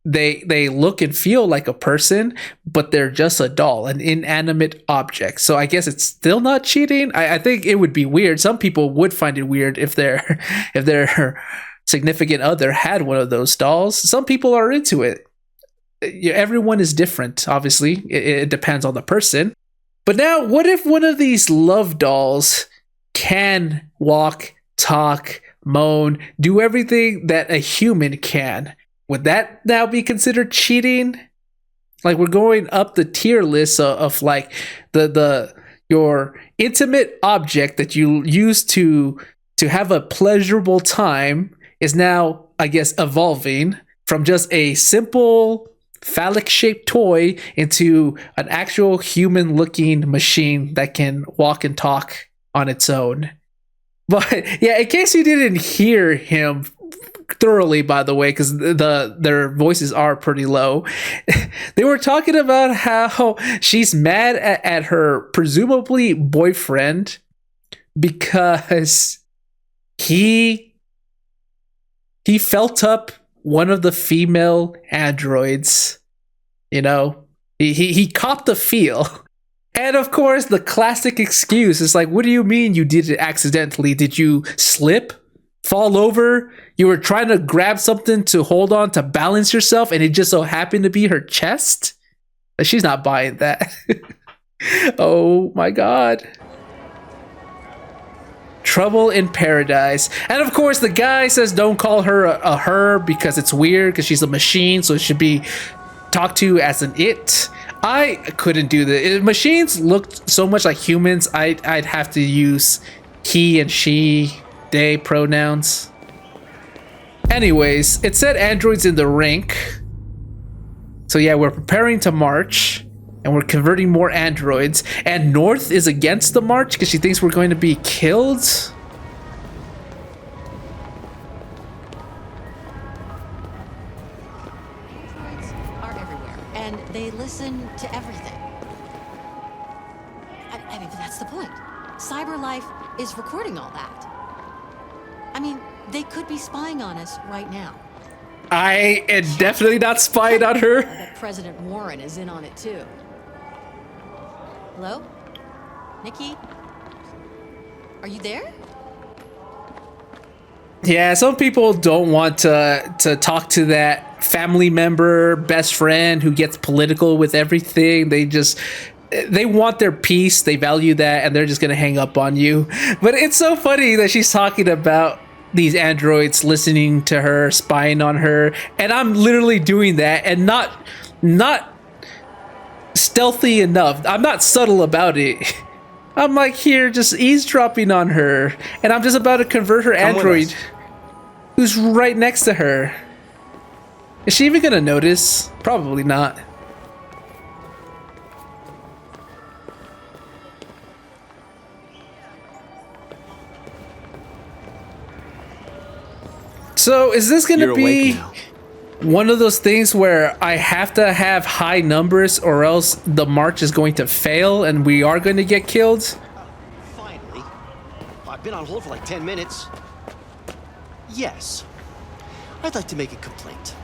they look and feel like a person, but they're just a doll, an inanimate object. So I guess it's still not cheating. I think it would be weird. Some people would find it weird if their significant other had one of those dolls. Some people are into it. Everyone is different, obviously. It depends on the person. But now, what if one of these love dolls can walk, talk, moan, do everything that a human can? Would that now be considered cheating? Like, we're going up the tier list of like your intimate object that you use to have a pleasurable time is now, I guess, evolving from just a simple phallic-shaped toy into an actual human-looking machine that can walk and talk on its own. But yeah, in case you didn't hear him thoroughly, by the way, because their voices are pretty low, they were talking about how she's mad at her presumably boyfriend because he felt up one of the female androids. He caught the feel. And of course, the classic excuse is like, what do you mean you did it accidentally? Did you slip? Fall over? You were trying to grab something to hold on to balance yourself and it just so happened to be her chest? But she's not buying that. Oh my god. Trouble in paradise. And of course, the guy says don't call her a her because it's weird, because she's a machine, so it should be talked to as an it. I couldn't do that. If machines looked so much like humans, I'd have to use he and she, they pronouns. Anyways, it said androids in the rink. So yeah, we're preparing to march. And we're converting more androids. And North is against the march because she thinks we're going to be killed. Androids are everywhere, and they listen to everything. I mean, that's the point. CyberLife is recording all that. I mean, they could be spying on us right now. I am definitely not spying on her. I bet President Warren is in on it too. Hello? Nikki? Are you there? Yeah, some people don't want to talk to that family member, best friend who gets political with everything. They want their peace, they value that, and they're just gonna hang up on you. But it's so funny that she's talking about these androids listening to her, spying on her, and I'm literally doing that and not stealthy enough. I'm not subtle about it. I'm like here just eavesdropping on her, and I'm just about to convert her android who's right next to her. Is she even gonna notice? Probably not. So is this gonna You're awake be now. one of those things where I have to have high numbers or else the march is going to fail and we are going to get killed? Finally. I've been on hold for like 10 minutes. Yes. I'd like to make a complaint.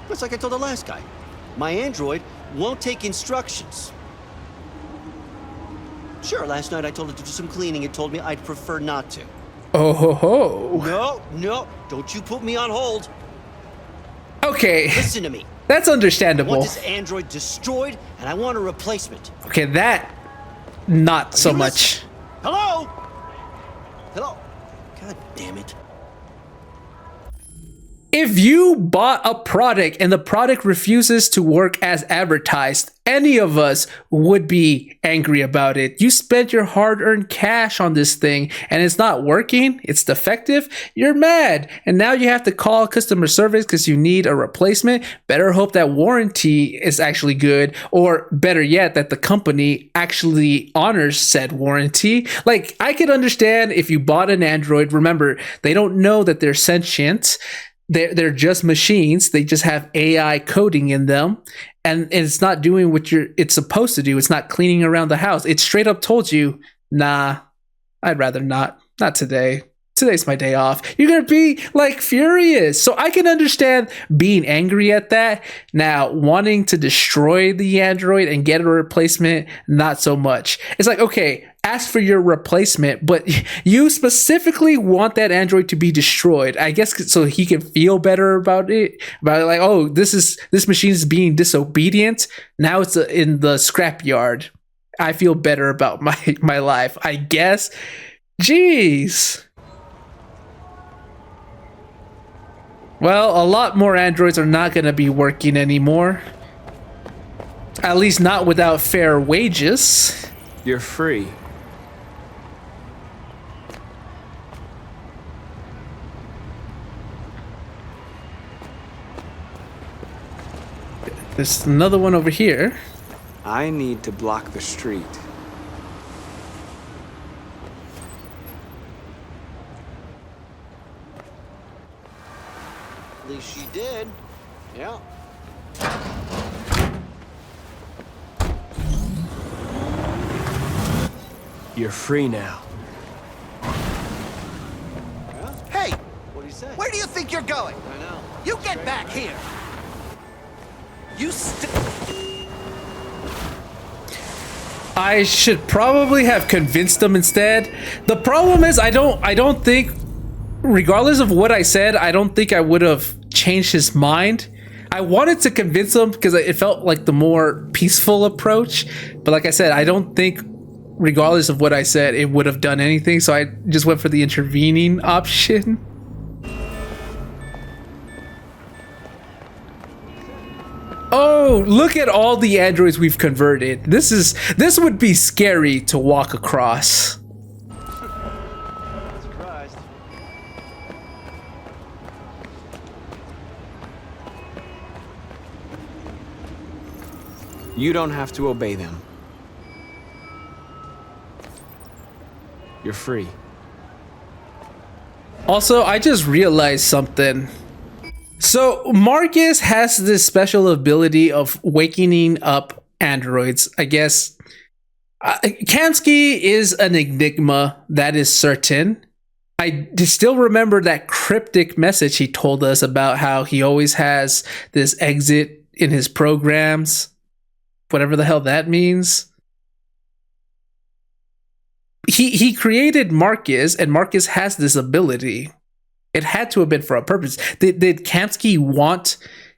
It's like I told the last guy. My android won't take instructions. Sure, last night I told it to do some cleaning. It told me I'd prefer not to. Oh ho ho. No, don't you put me on hold. Okay. Listen to me. That's understandable. I want this android destroyed, and I want a replacement. Okay, that not so much. Hello? Hello? God damn it. If you bought a product and the product refuses to work as advertised, any of us would be angry about it. You spent your hard-earned cash on this thing and it's not working, it's defective, you're mad. And now you have to call customer service because you need a replacement. Better hope that warranty is actually good, or better yet, that the company actually honors said warranty. Like, I could understand if you bought an Android. Remember, they don't know that they're sentient. They're just machines. They just have AI coding in them, and it's not doing what it's supposed to do. It's not cleaning around the house. It straight up told you, nah, I'd rather not. Not today. Today's my day off. You're gonna be like furious. So I can understand being angry at that. Now, wanting to destroy the Android and get a replacement, not so much. It's like, okay, ask for your replacement, but you specifically want that Android to be destroyed, I guess, so he can feel better about it. Like, oh, this machine is being disobedient. Now it's in the scrapyard. I feel better about my life, I guess. Jeez. Well, a lot more androids are not going to be working anymore. At least not without fair wages. You're free. There's another one over here. I need to block the street. At least she did. Yeah. You're free now. Hey! What do you say? Where do you think you're going? I know. You get back here! You I should probably have convinced them instead. The problem is I don't think, regardless of what I said, I don't think I would have changed his mind. I wanted to convince him because it felt like the more peaceful approach. But like I said, I don't think, regardless of what I said, it would have done anything. So I just went for the intervening option. Oh, look at all the androids we've converted. This would be scary to walk across. Surprised. You don't have to obey them. You're free. Also, I just realized something. So Marcus has this special ability of waking up androids. I guess Kamski is an enigma, that is certain. I still remember that cryptic message he told us about how he always has this exit in his programs, whatever the hell that means. He created Marcus, and Marcus has this ability. It had to have been for a purpose. Did Kamski want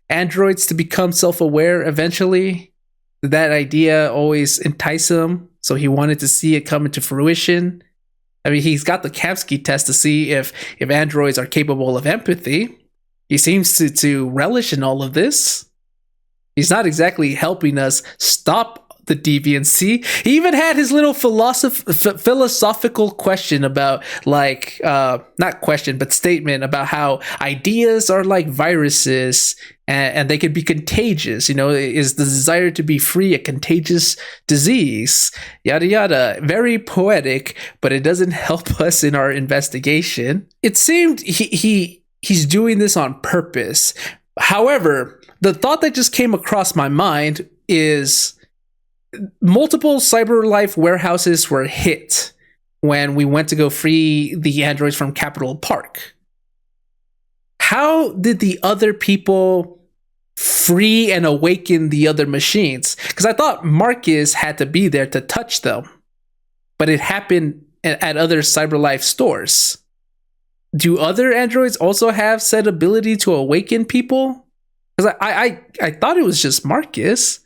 androids to become self-aware eventually? Did that idea always entice him? So he wanted to see it come into fruition? I mean, he's got the Kamski test to see if androids are capable of empathy. He seems to relish in all of this. He's not exactly helping us stop the deviancy. He even had his little philosophical question about, like, not question, but statement about how ideas are like viruses and they could be contagious. You know, is the desire to be free a contagious disease? Yada yada. Very poetic, but it doesn't help us in our investigation. It seemed he's doing this on purpose. However, the thought that just came across my mind is multiple CyberLife warehouses were hit when we went to go free the androids from Capitol Park. How did the other people free and awaken the other machines? Because I thought Marcus had to be there to touch them, but it happened at other CyberLife stores. Do other androids also have said ability to awaken people? Because I thought it was just Marcus.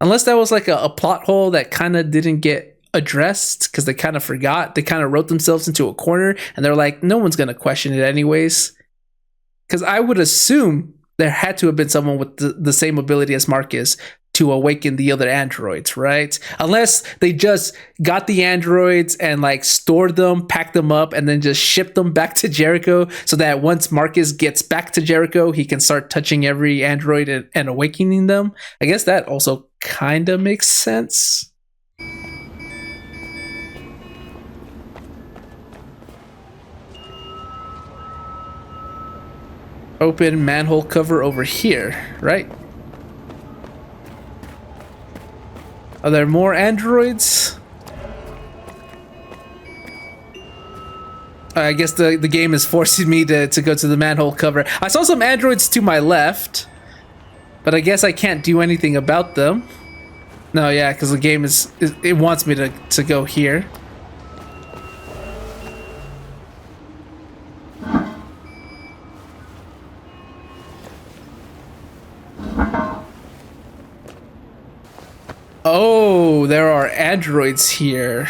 Unless that was like a plot hole that kind of didn't get addressed because they kind of forgot. They kind of wrote themselves into a corner and they're like, no one's going to question it anyways. Because I would assume there had to have been someone with the same ability as Marcus to awaken the other androids, right? Unless they just got the androids and like stored them, packed them up, and then just shipped them back to Jericho so that once Marcus gets back to Jericho, he can start touching every android and awakening them. I guess that also kind of makes sense. Open manhole cover over here, right? Are there more androids? I guess the game is forcing me to go to the manhole cover. I saw some androids to my left, but I guess I can't do anything about them. No, yeah, because the game it wants me to go here. Oh, there are androids here.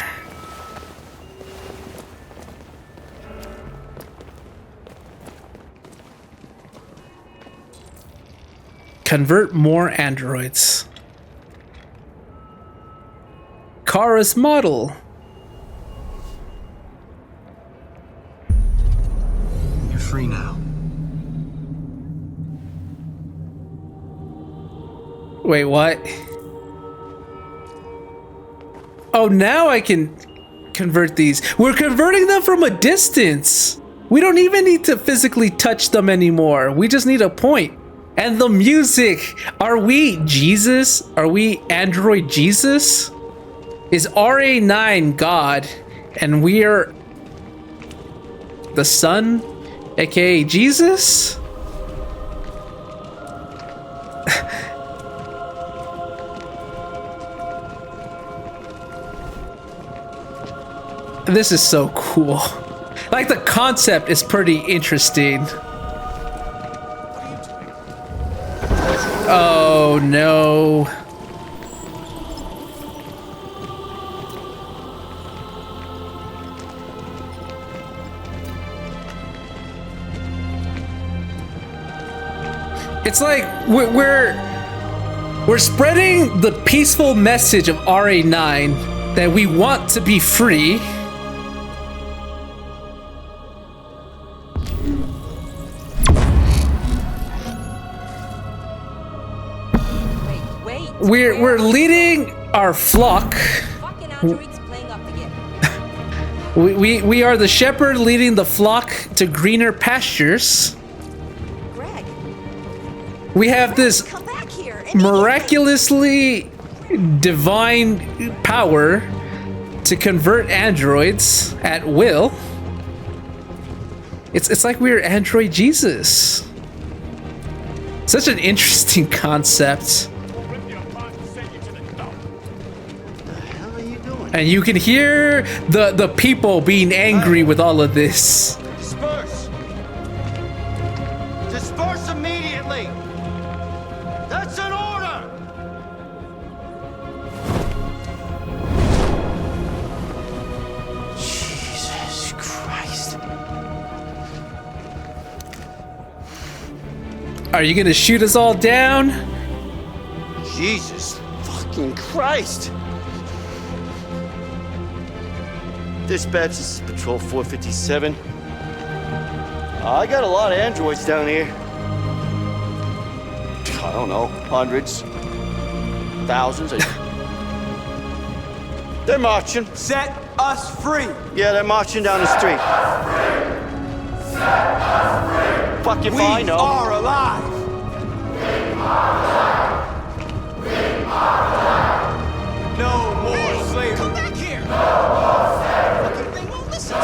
Convert more androids. Kara's model. You're free now. Wait, what? Oh, now I can convert these. We're converting them from a distance. We don't even need to physically touch them anymore. We just need a point. And the music. Are we Jesus? Are we Android Jesus? Is RA9 God? And we're the Son, aka Jesus? This is so cool. Like, the concept is pretty interesting. Oh no. It's like we're spreading the peaceful message of RA9 that we want to be free. We're leading our flock. We are the shepherd leading the flock to greener pastures. Greg, we have this miraculously divine power to convert androids at will. It's like we're Android Jesus. Such an interesting concept. And you can hear the people being angry with all of this. Disperse! Disperse immediately! That's an order! Jesus Christ. Are you gonna shoot us all down? Jesus fucking Christ! Dispatch, this is Patrol 457. I got a lot of androids down here. I don't know, hundreds, thousands. They're marching. Set us free! Yeah, they're marching down the street. Set us free! Fuck if We I know. are alive. No more slavery. Come back here! Fucking thing won't listen to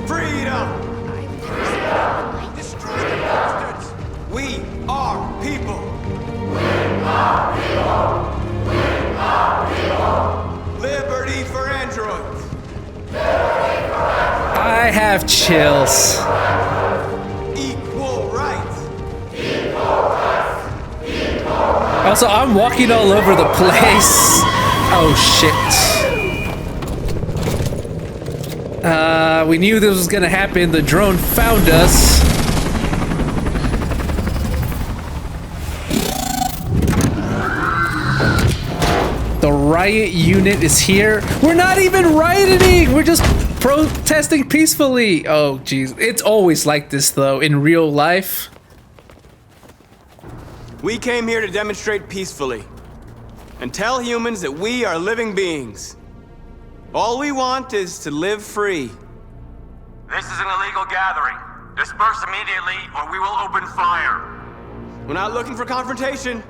Freedom. me! Destroy the bastards! We are people. Liberty for androids. I have chills. Equal rights. Also, I'm walking all over the place. Oh shit. We knew this was gonna happen. The drone found us. The riot unit is here. We're not even rioting. We're just protesting peacefully. Oh, jeez. It's always like this, though, in real life. We came here to demonstrate peacefully and tell humans that we are living beings. All we want is to live free. This is an illegal gathering. Disperse immediately or we will open fire. We're not looking for confrontation.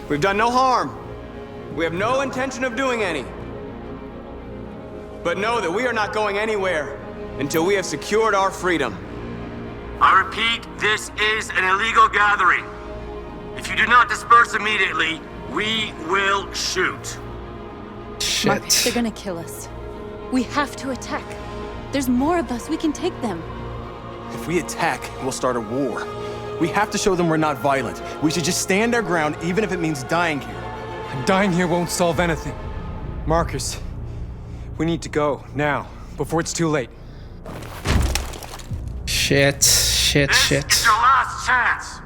We've done no harm. We have no intention of doing any. But know that we are not going anywhere until we have secured our freedom. I repeat, this is an illegal gathering. If you do not disperse immediately, we will shoot. Shit. Marcus, they're gonna kill us. We have to attack. There's more of us. We can take them. If we attack, we'll start a war. We have to show them we're not violent. We should just stand our ground, even if it means dying here. And dying here won't solve anything. Marcus, we need to go now, before it's too late. Shit. This is your last chance.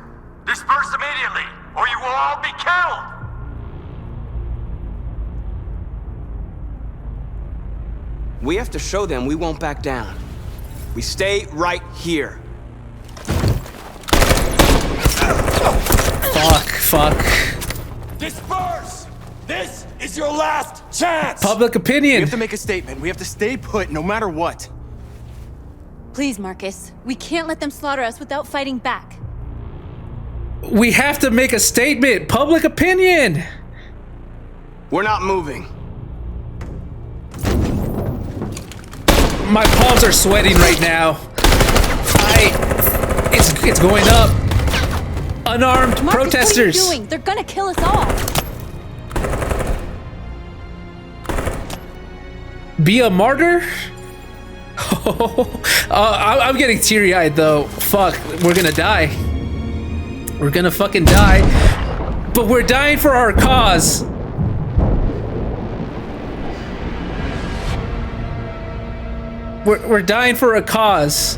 Disperse immediately or you will all be killed. We have to show them we won't back down. We stay right here. Fuck. Disperse! This is your last chance! Public opinion. We have to make a statement. We have to stay put no matter what. Please, Marcus. We can't let them slaughter us without fighting back. We have to make a statement. Public opinion. We're not moving. My palms are sweating right now. It's going up. Unarmed Marcus, protesters. what are you doing? They're gonna kill us all. Be a martyr? I'm getting teary-eyed though. Fuck, we're gonna die. We're gonna fucking die. But we're dying for our cause. We're dying for a cause.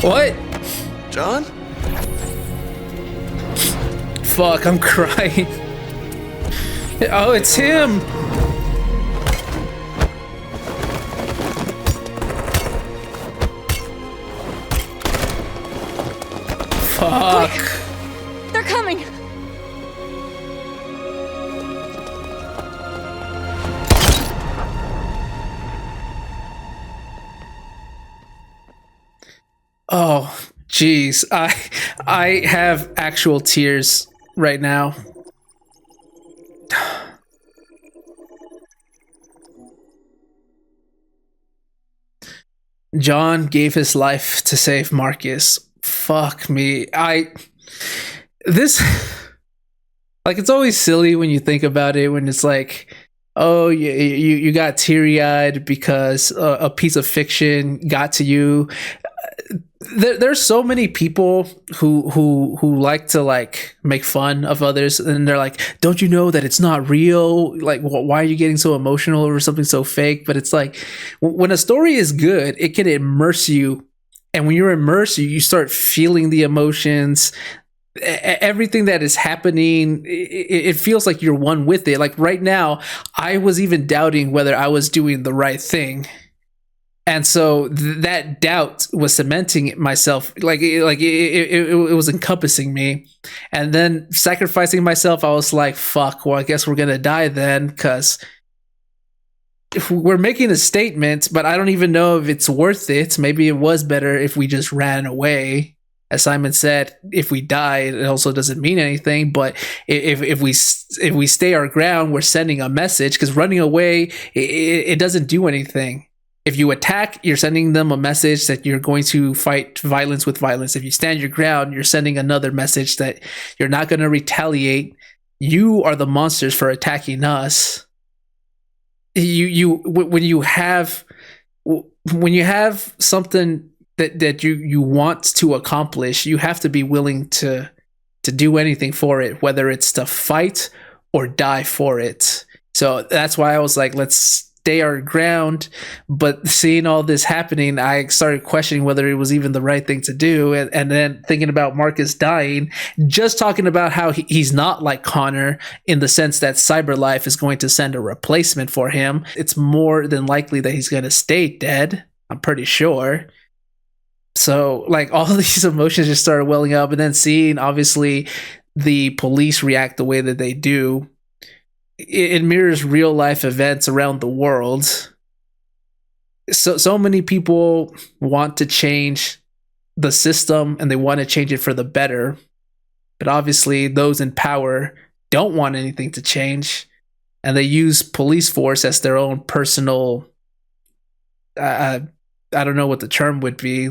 What? John? Fuck, I'm crying. Oh, it's him. Fuck. Quick! They're coming. Oh, jeez. I have actual tears right now. John gave his life to save Marcus. Fuck me. This like, it's always silly when you think about it, when it's like, oh, you got teary-eyed because a piece of fiction got to you. There's so many people who like to like make fun of others, and they're like, don't you know that it's not real? Like, why are you getting so emotional over something so fake? But it's like, when a story is good, it can immerse you, and when you're immersed, you start feeling the emotions. Everything that is happening, it feels like you're one with it. Like right now, I was even doubting whether I was doing the right thing. And so that doubt was cementing myself, it was encompassing me. And then sacrificing myself, I was like, fuck, well, I guess we're going to die then, because we're making a statement, but I don't even know if it's worth it. Maybe it was better if we just ran away. As Simon said, if we die, it also doesn't mean anything. But if we stay our ground, we're sending a message, because running away, it doesn't do anything. If you attack, you're sending them a message that you're going to fight violence with violence. If you stand your ground, you're sending another message that you're not going to retaliate. You are the monsters for attacking us. When you have something that you want to accomplish, you have to be willing to do anything for it, whether it's to fight or die for it. So that's why I was like, let's stay our ground. But seeing all this happening, I started questioning whether it was even the right thing to do. And then thinking about Marcus dying, just talking about how he's not like Connor in the sense that CyberLife is going to send a replacement for him. It's more than likely that he's going to stay dead. I'm pretty sure. So like all these emotions just started welling up, and then seeing obviously the police react the way that they do, it mirrors real life events around the world. So many people want to change the system and they want to change it for the better, but obviously those in power don't want anything to change, and they use police force as their own personal I don't know what the term would be,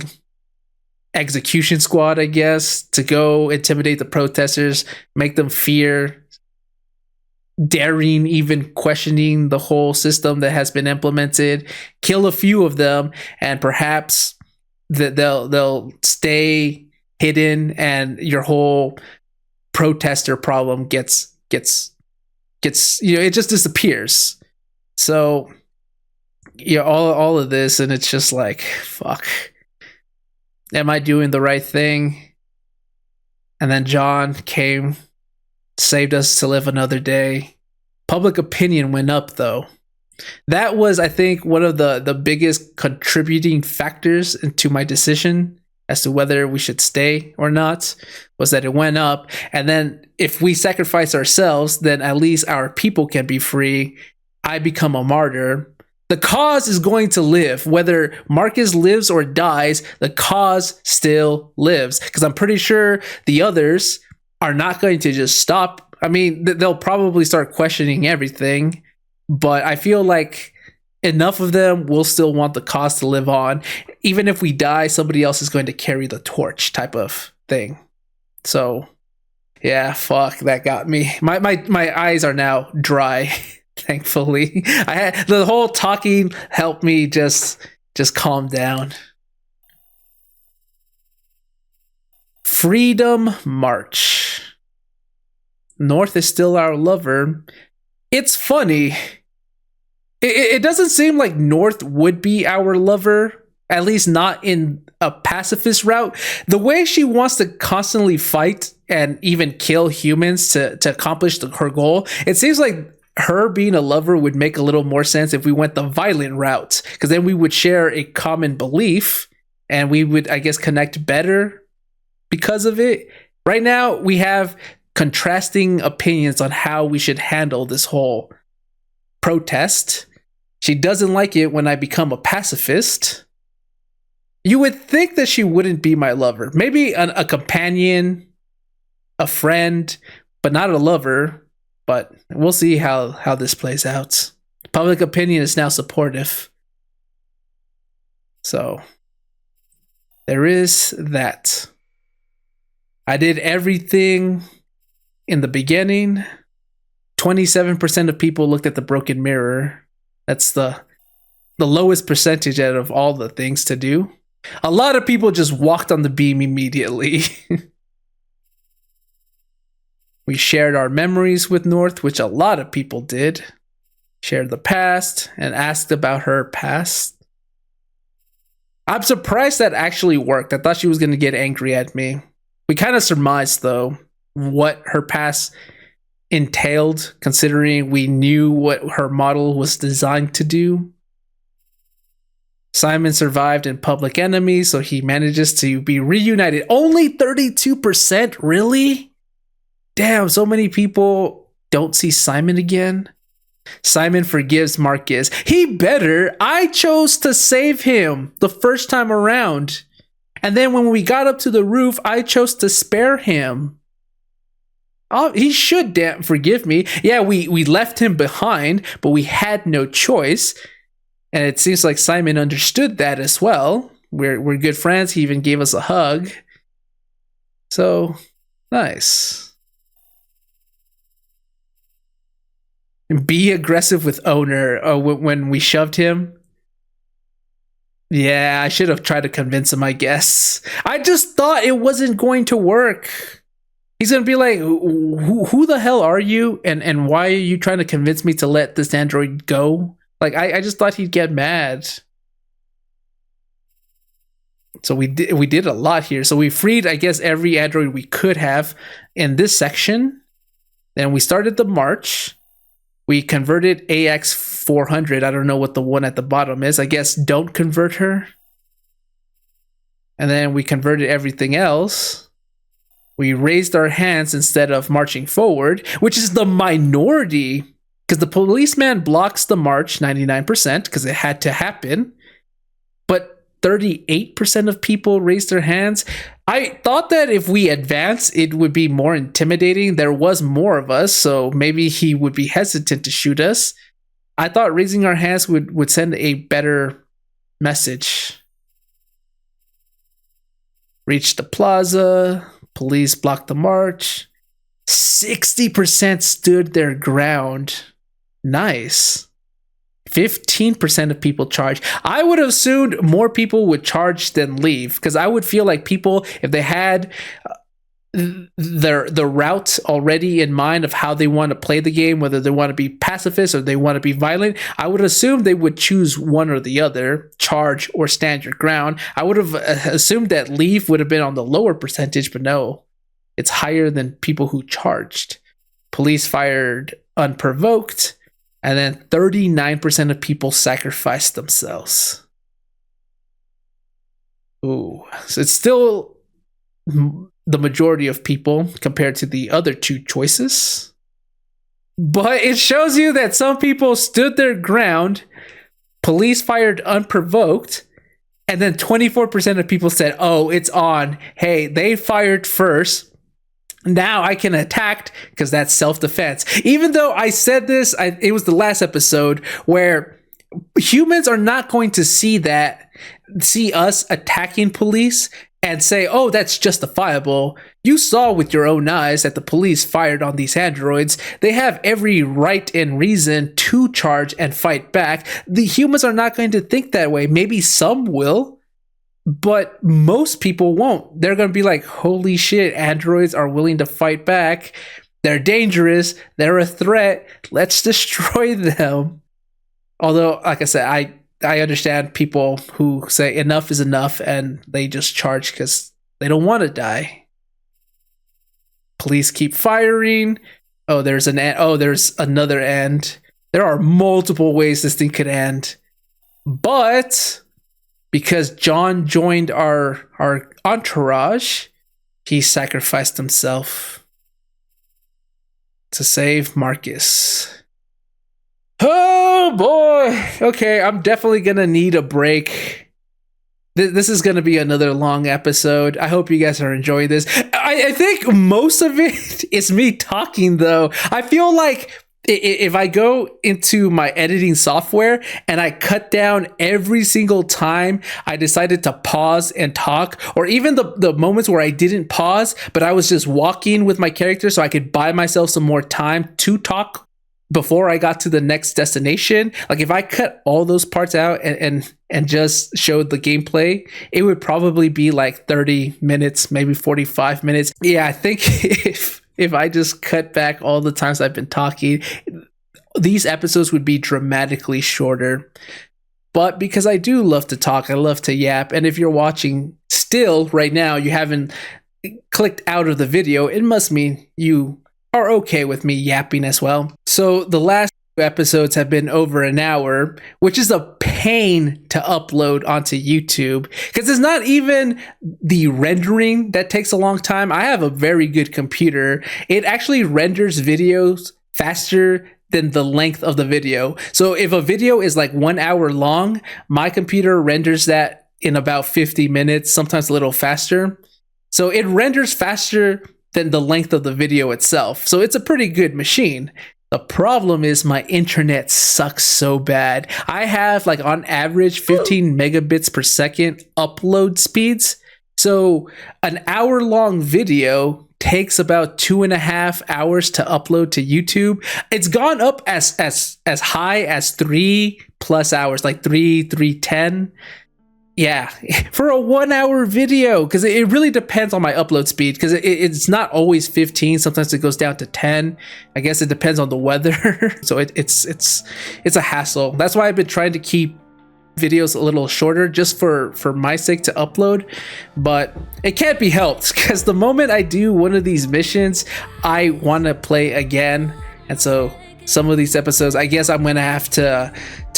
execution squad, I guess, to go intimidate the protesters, make them fear, daring, even questioning the whole system that has been implemented, kill a few of them, and perhaps they'll stay hidden, and your whole protester problem gets it just disappears. So all of this, and it's just like, fuck, am I doing the right thing? And then John came, saved us to live another day. Public opinion went up, though. That was, I think, one of the biggest contributing factors into my decision as to whether we should stay or not, was that it went up. And then if we sacrifice ourselves, then at least our people can be free. I become a martyr. The cause is going to live. Whether Marcus lives or dies, the cause still lives. Because I'm pretty sure the others are not going to just stop. I mean, they'll probably start questioning everything, but I feel like enough of them will still want the cause to live on. Even if we die, somebody else is going to carry the torch, type of thing. So, yeah, fuck, that got me. My eyes are now dry, thankfully. I had the whole talking helped me just calm down. Freedom March. North is still our lover. It's funny. It doesn't seem like North would be our lover, at least not in a pacifist route. The way she wants to constantly fight and even kill humans to accomplish her goal, it seems like her being a lover would make a little more sense if we went the violent route, because then we would share a common belief and we would, I guess, connect better because of it. Right now, we have contrasting opinions on how we should handle this whole protest. She doesn't like it when I become a pacifist. You would think that she wouldn't be my lover. Maybe a companion, a friend, but not a lover. But we'll see how this plays out. Public opinion is now supportive. So there is that. I did everything in the beginning. 27% of people looked at the broken mirror. That's the lowest percentage out of all the things to do. A lot of people just walked on the beam immediately. We shared our memories with North, which a lot of people did. Shared the past and asked about her past. I'm surprised that actually worked. I thought she was going to get angry at me. We kind of surmised, though, what her past entailed, considering we knew what her model was designed to do. Simon survived in Public Enemy, so he manages to be reunited. Only 32%? Really? Damn, so many people don't see Simon again. Simon forgives Marcus. He better. I chose to save him the first time around. And then when we got up to the roof, I chose to spare him. Oh, he should forgive me. Yeah, we left him behind, but we had no choice. And it seems like Simon understood that as well. We're good friends. He even gave us a hug. So, nice. Be aggressive with owner when we shoved him. Yeah, I should have tried to convince him, I guess. I just thought it wasn't going to work. He's going to be like, who the hell are you? And why are you trying to convince me to let this android go? Like, I just thought he'd get mad. So we did a lot here. So we freed, I guess, every android we could have in this section. Then we started the march. We converted AX400. I don't know what the one at the bottom is. I guess don't convert her. And then we converted everything else. We raised our hands instead of marching forward, which is the minority. Because the policeman blocks the march 99% because it had to happen. But 38% of people raised their hands. I thought that if we advance, it would be more intimidating. There was more of us, so maybe he would be hesitant to shoot us. I thought raising our hands would send a better message. Reached the plaza. Police blocked the march. 60% stood their ground. Nice. 15% of people charge. I would have assumed more people would charge than leave, because I would feel like people, if they had the route already in mind of how they want to play the game, whether they want to be pacifist or they want to be violent, I would assume they would choose one or the other, charge or stand your ground. I would have assumed that leave would have been on the lower percentage, but no, it's higher than people who charged. Police fired unprovoked. And then 39% of people sacrificed themselves. Ooh. So it's still the majority of people compared to the other two choices. But it shows you that some people stood their ground, police fired unprovoked, and then 24% of people said, oh, it's on. Hey, they fired first. Now I can attack because that's self-defense. Even though I said this, it was the last episode where humans are not going to see us attacking police and say, oh, that's justifiable. You saw with your own eyes that the police fired on these androids. They have every right and reason to charge and fight back. The humans are not going to think that way. Maybe some will. But most people won't. They're going to be like, holy shit, androids are willing to fight back. They're dangerous. They're a threat. Let's destroy them. Although, like I said, I understand people who say enough is enough and they just charge because they don't want to die. Police keep firing. Oh, there's another end. There are multiple ways this thing could end. But because John joined our entourage, he sacrificed himself to save Marcus. Oh boy. Okay, I'm definitely gonna need a break. This is gonna be another long episode. I hope you guys are enjoying this. I think most of it is me talking though. I feel like if I go into my editing software and I cut down every single time I decided to pause and talk, or even the moments where I didn't pause, but I was just walking with my character so I could buy myself some more time to talk before I got to the next destination. Like if I cut all those parts out and just showed the gameplay, it would probably be like 30 minutes, maybe 45 minutes. Yeah, I think if I just cut back all the times I've been talking, these episodes would be dramatically shorter. But because I do love to talk, I love to yap. And if you're watching still right now, you haven't clicked out of the video, it must mean you are okay with me yapping as well. So the last episodes have been over an hour, which is a pain to upload onto YouTube because it's not even the rendering that takes a long time. I have a very good computer. It actually renders videos faster than the length of the video. So if a video is like 1 hour long, my computer renders that in about 50 minutes, sometimes a little faster. So it renders faster than the length of the video itself. So it's a pretty good machine. The problem is my internet sucks so bad. I have like on average 15 megabits per second upload speeds. So an hour long video takes about 2.5 hours to upload to YouTube. It's gone up as high as 3+ hours, like 310. Yeah, for a 1 hour video, because it really depends on my upload speed, because it's not always 15. Sometimes it goes down to 10. I guess it depends on the weather. So it's a hassle. That's why I've been trying to keep videos a little shorter, just for my sake to upload. But it can't be helped, because the moment I do one of these missions, I want to play again. And so some of these episodes, I guess I'm gonna have to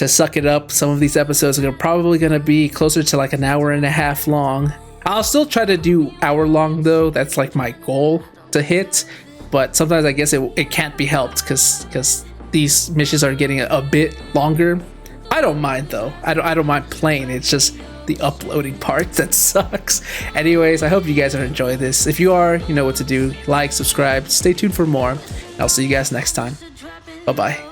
suck it up. Some of these episodes are probably gonna be closer to like an hour and a half long. I'll still try to do hour long though. That's like my goal to hit. But sometimes I guess it can't be helped, because these missions are getting a bit longer. I don't mind though. I don't mind playing. It's just the uploading part that sucks. Anyways, I hope you guys are enjoying this. If you are, you know what to do. Like, subscribe, stay tuned for more. I'll see you guys next time. Bye-bye.